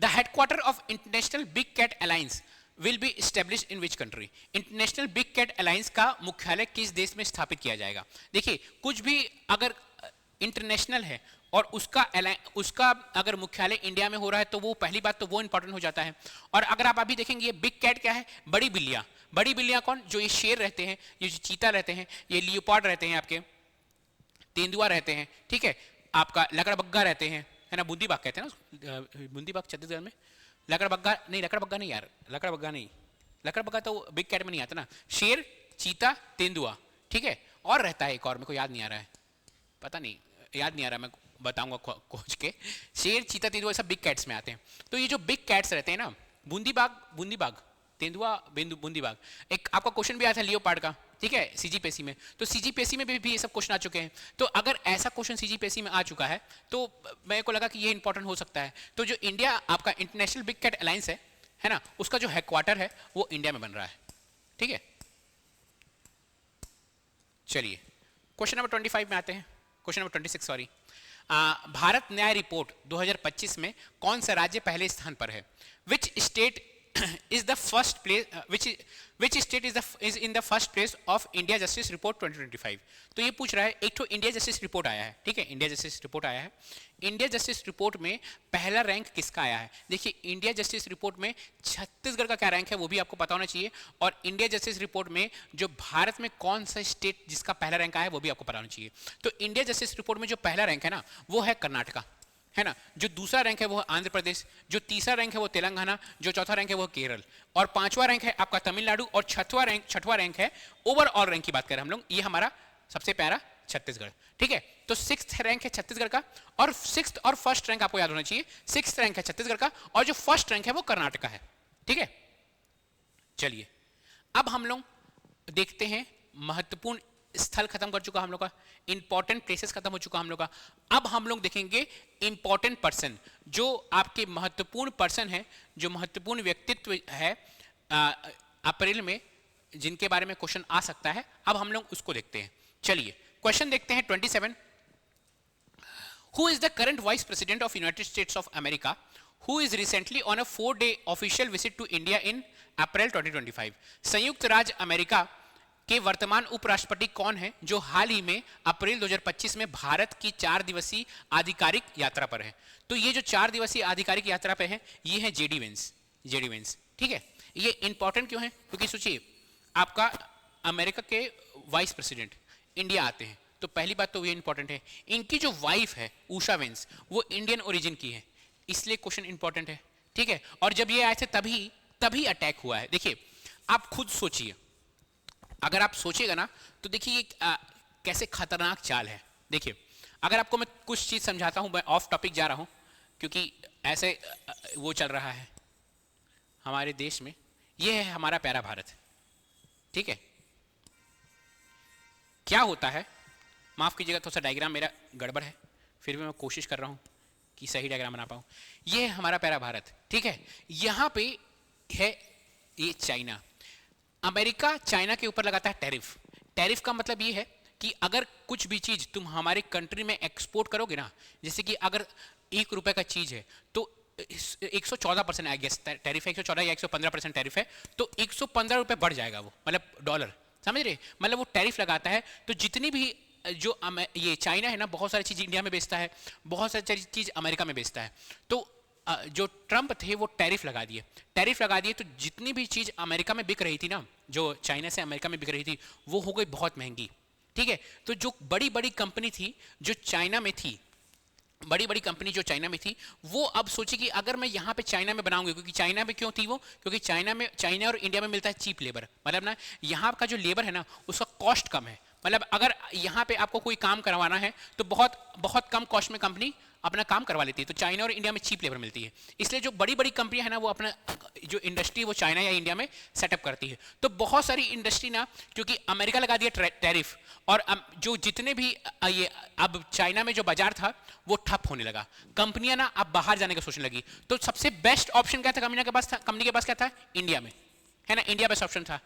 The headquarter of international big cat alliance will be establish in which country. International big cat alliance का मुख्यालय किस देश में स्थापित किया जाएगा। देखिए कुछ भी अगर इंटरनेशनल है और उसका अगर मुख्यालय इंडिया में हो रहा है तो वो पहली बात तो वो इंपॉर्टेंट हो जाता है। और अगर आप अभी देखेंगे ये बिग कैट क्या है, बड़ी बिल्लियां। बड़ी बिल्लियां कौन, जो ये शेर रहते हैं, ये जो चीता रहते हैं, ये लियोपार्ड रहते हैं, आपके तेंदुआ रहते हैं, ठीक है, आपका लकड़बग्गा रहते हैं, है ना, बूंदी बाग कहते हैं ना, बूंदी बाग छत्तीसगढ़ में। लकड़बग्गा नहीं, लकड़बग्गा नहीं यार, लकड़बग्गा नहीं, लकड़बग्गा तो बिग कैट में नहीं आता ना। शेर, चीता, तेंदुआ, ठीक है। और रहता है एक और, मेरे को याद नहीं आ रहा है, पता नहीं, याद नहीं आ रहा, मैं बताऊंगा खोज के। शेर, चीता, तेंदुआ सब बिग कैट्स में आते हैं। तो ये जो बिग कैट्स रहते हैं ना, बूंदी बाग, तेंदुआ, बूंदी बाग। एक आपका क्वेश्चन भी आया था लियोपार्ड का, ठीक है, सीजीपीएससी में। तो सीजीपीएससी में भी ये सब क्वेश्चन आ चुके हैं। तो अगर ऐसा क्वेश्चन सीजीपीएससी में आ चुका है तो मेरे को लगा कि ये इंपॉर्टेंट हो सकता है। तो जो इंडिया आपका इंटरनेशनल बिग कैट अलायंस है ना, उसका जो हेडक्वार्टर है वो इंडिया में बन रहा है, ठीक है। चलिए क्वेश्चन नंबर 25 में आते हैं, क्वेश्चन नंबर 26 सॉरी। भारत न्याय रिपोर्ट 2025 में कौन सा राज्य पहले स्थान पर है। Which state is the first place which state is in the first place of India Justice Report 2025। तो ये पूछ रहा है, एक तो इंडिया जस्टिस रिपोर्ट आया है, ठीक है, इंडिया जस्टिस रिपोर्ट आया है। इंडिया जस्टिस रिपोर्ट में पहला रैंक किसका आया है। देखिए इंडिया जस्टिस रिपोर्ट में छत्तीसगढ़ का क्या रैंक है वो भी आपको पता होना चाहिए, और इंडिया जस्टिस रिपोर्ट में जो भारत में कौन सा स्टेट जिसका पहला रैंक आया है वो भी आपको पता होना चाहिए। तो इंडिया जस्टिस रिपोर्ट में जो पहला रैंक है ना वो है कर्नाटका, है ना। जो दूसरा रैंक है वो है आंध्र प्रदेश, जो तीसरा रैंक है वो तेलंगाना, जो चौथा रैंक है वो केरल, और पांचवा रैंक है आपका तमिलनाडु, और छठवां रैंक है ओवरऑल रैंक की बात करें हम लोग, ये हमारा सबसे प्यारा छत्तीसगढ़, ठीक है। तो 6th रैंक है छत्तीसगढ़ का, और 6th और फर्स्ट रैंक आपको याद होना चाहिए, 6th रैंक है छत्तीसगढ़ का, और जो फर्स्ट रैंक है वो कर्नाटका है, ठीक है। चलिए अब हम लोग देखते हैं, महत्वपूर्ण स्थल खत्म कर चुका हम लोग का, इंपॉर्टेंट प्लेसेस खत्म हो चुका हम लोग का। अब हम लोग देखेंगे इंपॉर्टेंट पर्सन, जो आपके महत्वपूर्ण पर्सन है, जो महत्वपूर्ण व्यक्तित्व है अप्रैल में, जिनके बारे में क्वेश्चन आ सकता है। अब हम लोग उसको देखते हैं। चलिए क्वेश्चन देखते हैं 27। Who is the current vice president of United states of America who is recently on a 4-day official visit to India in April 2025। संयुक्त राज्य अमेरिका के वर्तमान उपराष्ट्रपति कौन है जो हाल ही में अप्रैल 2025 में भारत की 4 दिवसीय आधिकारिक यात्रा पर है। तो ये जो 4 दिवसीय आधिकारिक यात्रा पे है ये है जेडी वेंस, ठीक है। ये इंपॉर्टेंट क्यों है, क्योंकि सोचिए आपका अमेरिका के वाइस प्रेसिडेंट इंडिया आते हैं, तो पहली बात तो ये इंपॉर्टेंट है। इनकी जो वाइफ है उषा वेंस वो इंडियन ओरिजिन की है, इसलिए क्वेश्चन इंपॉर्टेंट है, ठीक है। और जब ये आए थे तभी अटैक हुआ है। देखिए आप खुद सोचिए, अगर आप सोचिएगा ना तो देखिए कैसे खतरनाक चाल है। देखिए अगर आपको मैं कुछ चीज समझाता हूं, मैं ऑफ टॉपिक जा रहा हूं क्योंकि ऐसे वो चल रहा है हमारे देश में। ये है हमारा प्यारा भारत, ठीक है। क्या होता है, माफ कीजिएगा थोड़ा सा डायग्राम मेरा गड़बड़ है, फिर भी मैं कोशिश कर रहा हूं कि सही डायग्राम बना पाऊं। ये है हमारा प्यारा भारत, ठीक है। यहां पे है ये चाइना, अमेरिका चाइना के ऊपर लगाता है टैरिफ। टैरिफ का मतलब ये है कि अगर कुछ भी चीज तुम हमारे कंट्री में एक्सपोर्ट करोगे ना, जैसे कि अगर ₹1 का चीज है तो 114% आई गेस टैरिफ है, 114 या 115% टैरिफ है, तो ₹115 बढ़ जाएगा वो, मतलब डॉलर, समझ रहे, मतलब वो टैरिफ लगाता है। तो जितनी भी जो ये चाइना है ना, बहुत सारी चीज इंडिया में बेचता है, बहुत सारी चीज अमेरिका में बेचता है। तो जो ट्रंप थे वो टैरिफ लगा दिए, तो जितनी भी चीज अमेरिका में बिक रही थी ना, जो चाइना से अमेरिका में बिक रही थी, वो हो गई बहुत महंगी, ठीक है। तो जो बड़ी बड़ी कंपनी थी जो चाइना में थी, वो अब सोची कि अगर मैं यहाँ पे चाइना में बनाऊंगी, क्योंकि चाइना में क्यों थी वो, क्योंकि चाइना और इंडिया में मिलता है चीप लेबर, मतलब ना यहाँ का जो लेबर है ना उसका कॉस्ट कम है। मतलब अगर यहाँ पे आपको कोई काम करवाना है तो बहुत बहुत कम कॉस्ट में कंपनी अपना काम करवा लेती है। तो चाइना और इंडिया में चीप लेबर मिलती है, इसलिए जो बड़ी बड़ी कंपनियां है ना वो अपना जो इंडस्ट्री वो चाइना या इंडिया में सेटअप करती है। तो बहुत सारी इंडस्ट्री ना, क्योंकि अमेरिका लगा दिया टैरिफ, और जो जितने भी ये अब चाइना में जो बाजार था वो ठप होने लगा, कंपनियां ना अब बाहर जाने का सोचने लगी। तो सबसे बेस्ट ऑप्शन क्या था कंपनी के पास क्या था? इंडिया में, है ना, इंडिया बेस्ट ऑप्शन था।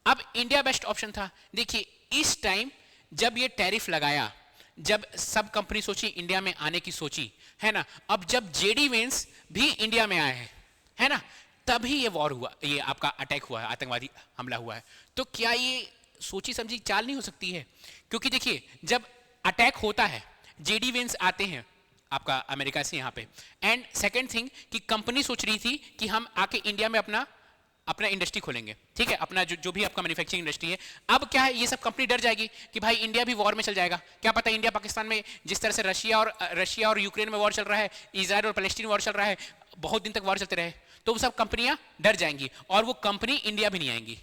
अब इंडिया बेस्ट ऑप्शन था। देखिए इस टाइम जब ये टैरिफ लगाया, जब सब कंपनी सोची इंडिया में आने की सोची, है ना, अब जब जेडी वेंस भी इंडिया में आए हैं, है ना, तभी ये वॉर हुआ, ये आपका अटैक हुआ है, आतंकवादी हमला हुआ है। तो क्या ये सोची समझी चाल नहीं हो सकती है? क्योंकि देखिए जब अटैक होता है, जेडी वेंस आते हैं आपका अमेरिका से यहाँ पे, एंड सेकेंड थिंग कि कंपनी सोच रही थी कि हम आके इंडिया में अपना इंडस्ट्री खोलेंगे, ठीक है, अपना जो भी आपका मैन्युफैक्चरिंग इंडस्ट्री है। अब क्या है, ये सब कंपनी डर जाएगी कि भाई इंडिया भी वॉर में चल जाएगा, क्या पता इंडिया पाकिस्तान में जिस तरह से रशिया और यूक्रेन में वॉर चल रहा है, इजराइल और पैलेस्टीन वॉर चल रहा है, बहुत दिन तक वॉर चलते रहे, तो वो सब कंपनियां डर जाएंगी और वो कंपनी इंडिया भी नहीं आएंगी।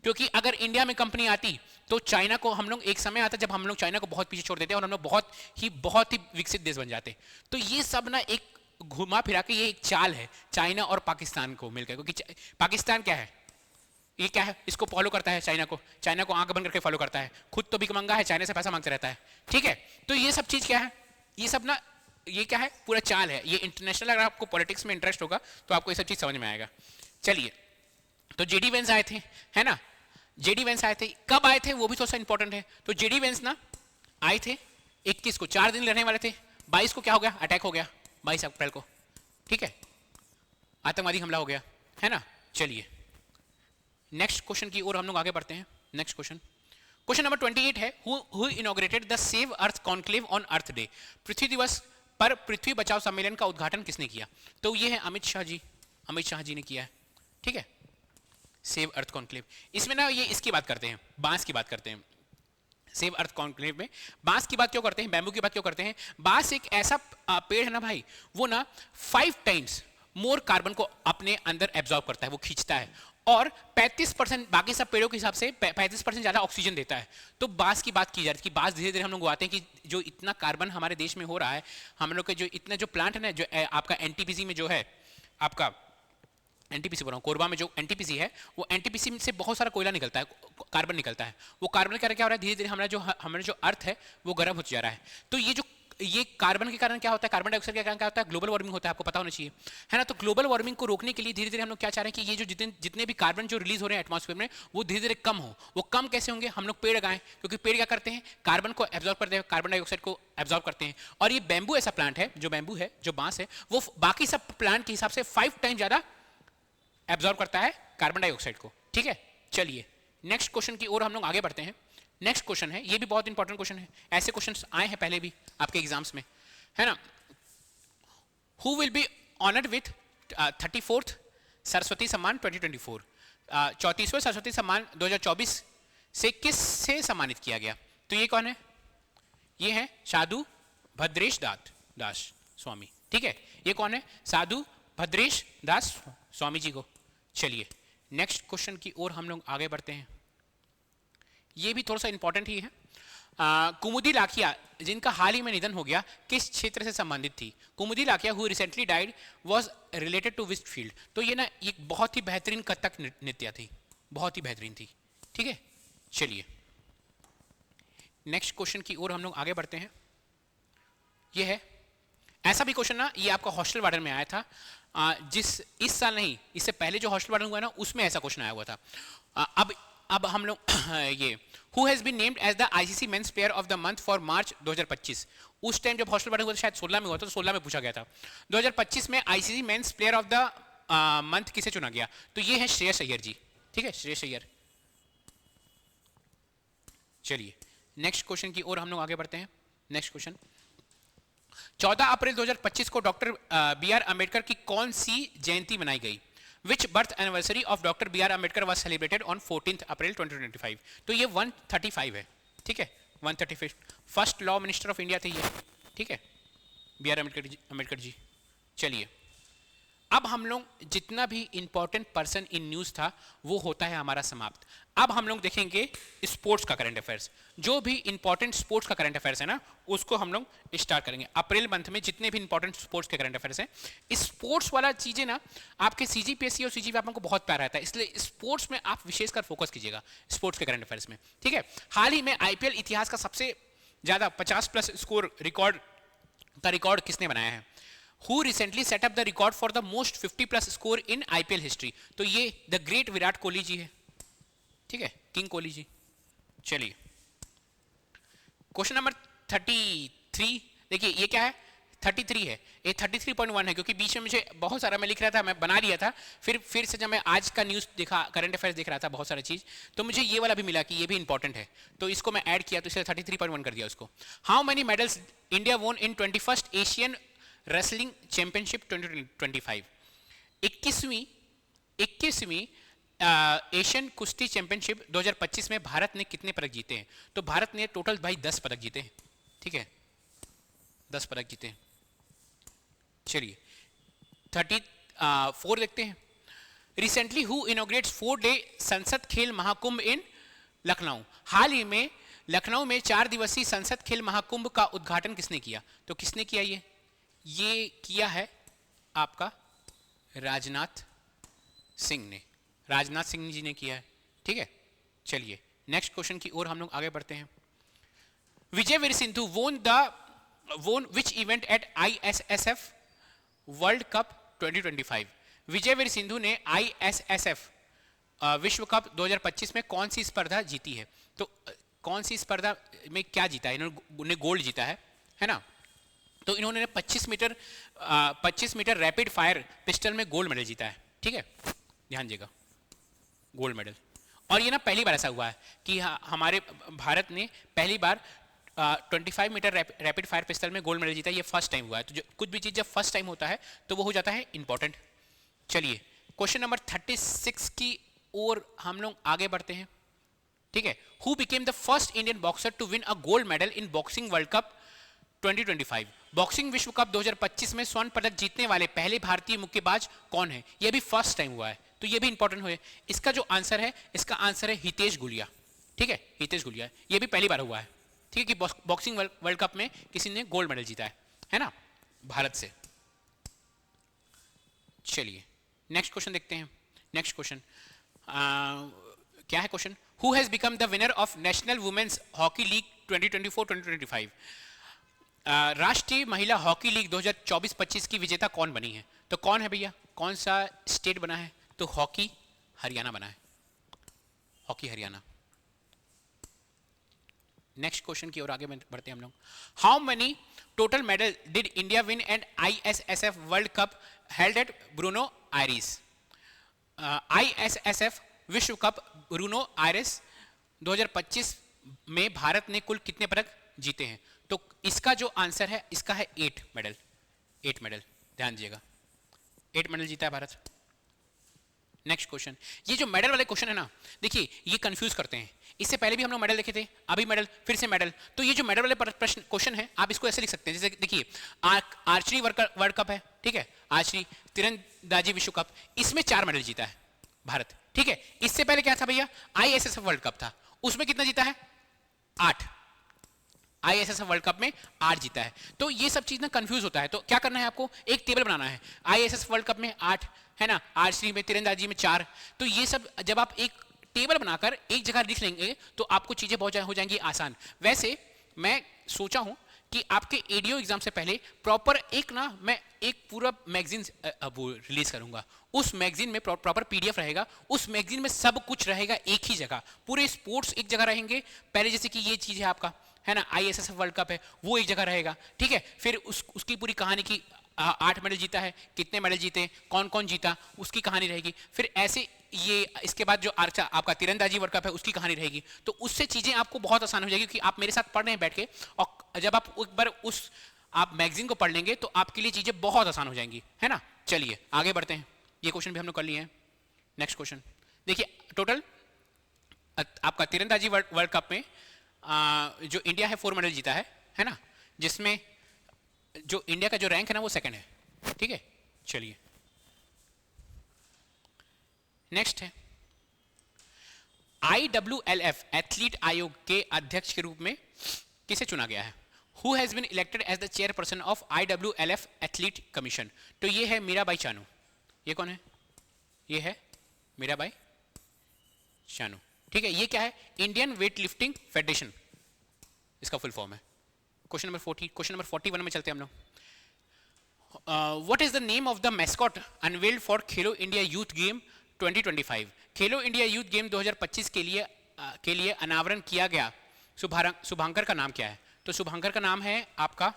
क्योंकि अगर इंडिया में कंपनी आती तो चाइना को, हम लोग एक समय आता जब हम लोग चाइना को बहुत पीछे छोड़ देते और हम लोग बहुत ही विकसित देश बन जाते। तो ये सब ना एक घुमा फिरा के ये एक चाल है चाइना और पाकिस्तान को मिलकर, क्योंकि पाकिस्तान क्या है, ये क्या है, इसको फॉलो करता है चाइना को आंख बंद करके फॉलो करता है, खुद तो भिखमंगा है, चाइना से पैसा मांगते रहता है, ठीक है। तो ये सब चीज क्या है, ये सब ना, ये क्या है, पूरा चाल है, ये इंटरनेशनल। अगर आपको पॉलिटिक्स में इंटरेस्ट होगा तो आपको ये सब चीज समझ में आएगा। चलिए, तो जेडी वेंस आए थे, है ना, जेडी वेंस आए थे, कब आए थे वो भी थोड़ा सा इंपॉर्टेंट है। तो जेडी वेंस ना आए थे 21 को, 4 दिन रहने वाले थे, 22 को क्या हो गया, अटैक हो गया, 22 अप्रैल को, ठीक है, आतंकवादी हमला हो गया, है ना। चलिए नेक्स्ट क्वेश्चन की ओर हम लोग आगे बढ़ते हैं। नेक्स्ट क्वेश्चन नंबर 28 है, who inaugurated the save earth conclave on earth day? पृथ्वी दिवस पर पृथ्वी बचाओ सम्मेलन का उद्घाटन किसने किया? तो ये है अमित शाह जी ने किया है, ठीक है, सेव अर्थ कॉन्क्लेव। इसमें ना ये इसकी बात करते हैं, बांस की बात करते हैं। सेव अर्थ कॉन्क्लेव में बांस की बात क्यों करते हैं, बैम्बू की बात क्यों करते हैं? बांस एक ऐसा पेड़ है ना भाई, वो ना 5 टाइम्स मोर कार्बन को अपने अंदर एब्जॉर्ब करता है, वो खींचता है, और 35% बाकी सब पेड़ों के हिसाब से 35% ज्यादा ऑक्सीजन देता है। तो बांस की बात की जा रही है कि बांस धीरे धीरे हम लोग उगाते हैं कि जो इतना कार्बन हमारे देश में हो रहा है, हम लोग के जो इतने जो प्लांट है ना, जो आपका एनटीपीसी में जो है, आपका एनटीपीसी बोल रहा हूँ, कोरबा में जो एनटीपीसी है, वो एनटीपीसी से बहुत सारा कोयला निकलता है, कार्बन निकलता है। वो कार्बन के कारण क्या हो रहा है, धीरे धीरे हमारा जो अर्थ है वो गर्म होता जा रहा है। तो ये कार्बन के कारण क्या होता है, कार्बन डाइऑक्साइड के कारण क्या होता है, ग्लोबल वार्मिंग होता है, आपको पता होना चाहिए, है ना। तो ग्लोबल वार्मिंग को रोकने के लिए धीरे धीरे हम लोग क्या चाह रहे हैं कि ये जो जितने भी कार्बन जो रिलीज हो रहे हैं एटमॉस्फेयर में, वो धीरे धीरे कम हो। वो कम कैसे होंगे, हम लोग पेड़ लगाएं, क्योंकि पेड़ क्या करते हैं, कार्बन को एब्जॉर्ब करते हैं, कार्बन डाइऑक्साइड को एब्जॉर्ब करते हैं। और ये बैम्बू ऐसा प्लांट है, जो बैम्बू है, जो बांस है, वो बाकी सब प्लांट के हिसाब से 5 टाइम ज्यादा एब्जॉर्ब करता है कार्बन डाइऑक्साइड को, ठीक है। चलिए नेक्स्ट क्वेश्चन की ओर हम लोग आगे बढ़ते हैं। नेक्स्ट क्वेश्चन है, ये भी बहुत इंपॉर्टेंट क्वेश्चन है, ऐसे क्वेश्चन आए हैं पहले भी आपके एग्जाम्स में, है ना। Who will be honoured with 34th Saraswati सम्मान 2024? 34वें सरस्वती सम्मान 2024 से किससे सम्मानित किया गया? तो ये कौन है, ये है साधु भद्रेश दास स्वामी, ठीक है, ये कौन है, साधु भद्रेश दास स्वामी जी को। चलिए नेक्स्ट क्वेश्चन की ओर हम लोग आगे बढ़ते हैं, ये भी थोड़ा सा इंपॉर्टेंट ही है। कुमुदी लाखिया जिनका हाल ही में निधन हो गया, किस क्षेत्र से संबंधित थी? Kumudini Lakhia who recently died was related to which field? तो ये ना एक बहुत ही बेहतरीन कथक नृत्य थी, बहुत ही बेहतरीन थी, ठीक है। चलिए नेक्स्ट क्वेश्चन की ओर हम लोग आगे बढ़ते हैं। ये है, ऐसा भी क्वेश्चन ना, ये आपका हॉस्टल वार्डन में आया था, इस साल नहीं, इससे पहले जो हॉस्टल वार्डन हुआ ना, उसमें ऐसा क्वेश्चन आया हुआ था। अब हम लोग ये who has been named as the ICC men's player of the month for March 2025? उस टाइम जब हॉस्टल वार्डन हुआ था, शायद 16 में हुआ था, तो 16 में पूछा गया था। 2025 में ICC men's player of the month किसे चुना गया? तो ये है श्रेयस अय्यर जी, ठीक है, श्रेयस अय्यर। चलिए नेक्स्ट क्वेश्चन की ओर हम लोग आगे बढ़ते हैं। नेक्स्ट क्वेश्चन, 14 अप्रैल 2025 को डॉक्टर बी आर अम्बेडकर की कौन सी जयंती मनाई गई? Which birth anniversary of doctor B R Ambedkar was celebrated on 14 April 2025? तो ये 135 है, ठीक है, 135 first law minister of India थे ये, ठीक है, बी आर अम्बेडकर जी। चलिए अब हम लोग जितना भी इंपॉर्टेंट पर्सन इन न्यूज था वो होता है हमारा समाप्त। अब हम लोग देखेंगे स्पोर्ट्स का करंट अफेयर्स। जो भी इंपॉर्टेंट स्पोर्ट्स का करंट अफेयर्स है ना, उसको हम लोग स्टार्ट करेंगे। अप्रैल मंथ में जितने भी इंपॉर्टेंट स्पोर्ट्स के करंट अफेयर्स हैं, स्पोर्ट्स वाला चीजें ना आपके सीजीपीएससी और सीजीपीएफ को बहुत प्यारा रहता है, इसलिए स्पोर्ट्स में आप विशेषकर फोकस कीजिएगा स्पोर्ट्स के करंट अफेयर्स में, ठीक है। हाल ही में आईपीएल इतिहास का सबसे ज्यादा 50+ स्कोर रिकॉर्ड किसने बनाया है? Who recently set up the record for the most 50+ score in IPL history? तो ये द ग्रेट विराट कोहली जी है, ठीक है, किंग कोहली जी। चलिए क्वेश्चन नंबर 33, देखिए ये क्या है, 33 है, ये 33.1 है, क्योंकि बीच में मुझे बहुत सारा मैं लिख रहा था, मैं बना लिया था, फिर से जब मैं आज का न्यूज़ देखा, करंट अफेयर्स देख रहा था बहुत सारा चीज़, तो मुझे ये वाला भी मिला कि ये भी इंपॉर्टेंट है, तो इसको मैं ऐड किया, तो इसलिए 33.1 कर दिया उसको। हाउ मेनी मेडल्स इंडिया वोन इन 21st एशियन रेसलिंग चैंपियनशिप 2025? 21वीं एशियन कुश्ती चैंपियनशिप 2025 में भारत ने कितने पदक जीते हैं? तो भारत ने टोटल भाई 10 पदक जीते हैं, ठीक है, 10 पदक जीते हैं। चलिए 34 देखते हैं। रिसेंटली हु इनॉग्रेट्स 4-day संसद खेल महाकुंभ इन लखनऊ? हाल ही में लखनऊ में 4 दिवसीय संसद खेल महाकुंभ का उद्घाटन किसने किया? तो किसने किया? ये किया है आपका राजनाथ सिंह ने, राजनाथ सिंह जी ने किया है, ठीक है। चलिए नेक्स्ट क्वेश्चन की ओर हम लोग आगे बढ़ते हैं। Vijayveer Sindhu won which event at ISSF world cup 2025? Vijayveer Sindhu ने ISSF विश्व कप 2025 में कौन सी स्पर्धा जीती है? तो कौन सी स्पर्धा में क्या जीता है? इन्होंने गोल्ड जीता है ना। तो इन्होंने 25 मीटर रैपिड फायर पिस्टल में गोल्ड मेडल जीता है, ठीक है, ध्यान दीजिएगा, गोल्ड मेडल। और ये ना पहली बार ऐसा हुआ है कि हमारे भारत ने पहली बार 25 मीटर रैपिड फायर पिस्टल में गोल्ड मेडल जीता है, ये फर्स्ट टाइम हुआ है। तो कुछ भी चीज़ जब फर्स्ट टाइम होता है तो वो हो जाता है इंपॉर्टेंट। चलिए क्वेश्चन नंबर 36 की ओर हम लोग आगे बढ़ते हैं, ठीक है। Who became the first Indian boxer to win a gold medal in boxing world cup 2025? Boxing विश्व कप 2025 में स्वर्ण पदक जीतने वाले पहले भारतीय मुक्केबाज कौन है? यह भी फर्स्ट टाइम हुआ है, तो यह भी इंपॉर्टेंट हुआ है। इसका जो आंसर है, इसका आंसर है हितेश गुलिया, ठीक है, हितेश गुलिया। यह भी पहली बार हुआ है, ठीक है, कि बॉक्सिंग वर्ल्ड कप में किसी ने गोल्ड मेडल जीता है ना, भारत से। चलिए नेक्स्ट क्वेश्चन देखते हैं। नेक्स्ट क्वेश्चन क्या है question? Who has become the winner of national women's hockey league 2024-2025? राष्ट्रीय महिला हॉकी लीग 2024-25 की विजेता कौन बनी है? तो कौन है भैया, कौन सा स्टेट बना है? तो हॉकी हरियाणा बना है, हॉकी हरियाणा। नेक्स्ट क्वेश्चन की ओर आगे बढ़ते हैं हम लोग। How many total medal did India win at ISSF world cup held at Bruno iris? ISSF विश्व कप ब्रूनो आयरिस 2025 में भारत ने कुल कितने पदक जीते हैं? तो इसका जो आंसर है, इसका है 8 मेडल, 8 मेडल, ध्यान दीजिएगा, 8 मेडल जीता है भारत। नेक्स्ट क्वेश्चन, ये जो मेडल वाले क्वेश्चन है ना, देखिए ये कंफ्यूज करते हैं। इससे पहले भी हम लोग मेडल देखे थे, अभी मेडल, फिर से मेडल। तो ये जो मेडल वाले प्रश्न क्वेश्चन है, आप इसको ऐसे लिख सकते हैं, जैसे देखिए आर्चरी वर्ल्ड कप है, ठीक है, आर्चरी तीरंदाजी विश्व कप, इसमें 4 मेडल जीता है भारत, ठीक है। इससे पहले क्या था भैया? ISSF वर्ल्ड कप था, उसमें कितना जीता है? 8। ISSF वर्ल्ड कप में 8 जीता है। तो ये सब चीज ना कंफ्यूज होता है, तो क्या करना है आपको? एक टेबल बनाना है। ISSF वर्ल्ड कप में 8 है ना, आर्चरी में, तीरंदाजी में 4। तो ये सब जब आप एक टेबल बनाकर एक जगह लिख लेंगे तो आपको चीजें बहुत हो जाएंगी आसान। वैसे मैं सोचा हूं कि आपके एडीओ एग्जाम से पहले प्रॉपर मैं एक पूरा मैगजीन वो रिलीज करूंगा। उस मैगजीन में प्रॉपर PDF रहेगा, उस मैगजीन में सब कुछ रहेगा एक ही जगह, पूरे स्पोर्ट्स एक जगह रहेंगे। पहले जैसे कि ये चीज है आपका, है ना, ISSF वर्ल्ड कप है, वो एक जगह रहेगा, ठीक है। फिर उसकी पूरी कहानी की 8 मेडल जीता है, कितने मेडल जीते, कौन कौन जीता, उसकी कहानी रहेगी। फिर ऐसे ये इसके बाद जो आपका तीरंदाजी वर्ल्ड कप है, उसकी कहानी रहेगी। तो उससे चीजें आपको बहुत आसान हो जाएगी, क्योंकि आप मेरे साथ पढ़ रहे हैं बैठ के, और जब आप एक बार आप मैगजीन को पढ़ लेंगे तो आपके लिए चीजें बहुत आसान हो जाएंगी, है ना। चलिए आगे बढ़ते हैं, ये क्वेश्चन भी हम लोग कर लिए हैं। नेक्स्ट क्वेश्चन देखिए, टोटल आपका तीरंदाजी वर्ल्ड कप में जो इंडिया है 4 मेडल जीता है ना, जिसमें जो इंडिया का जो रैंक है ना वो 2nd है, ठीक है। चलिए नेक्स्ट है IWLF एथलीट आयोग के अध्यक्ष के रूप में किसे चुना गया है? Who has been elected as the chairperson of IWLF athlete commission? तो ये है मीराबाई चानू। ये कौन है? ये है मीराबाई चानू। ठीक है, ये क्या है? इंडियन वेट लिफ्टिंग फेडरेशन, इसका फुल फॉर्म है। क्वेश्चन नंबर 41 में चलते हैं हम लोग। What is the name of the mascot unveiled for Khelo India youth game 2025? Khelo India youth game 2025 के लिए अनावरण किया गया शुभांकर का नाम क्या है? तो शुभांकर का नाम है आपका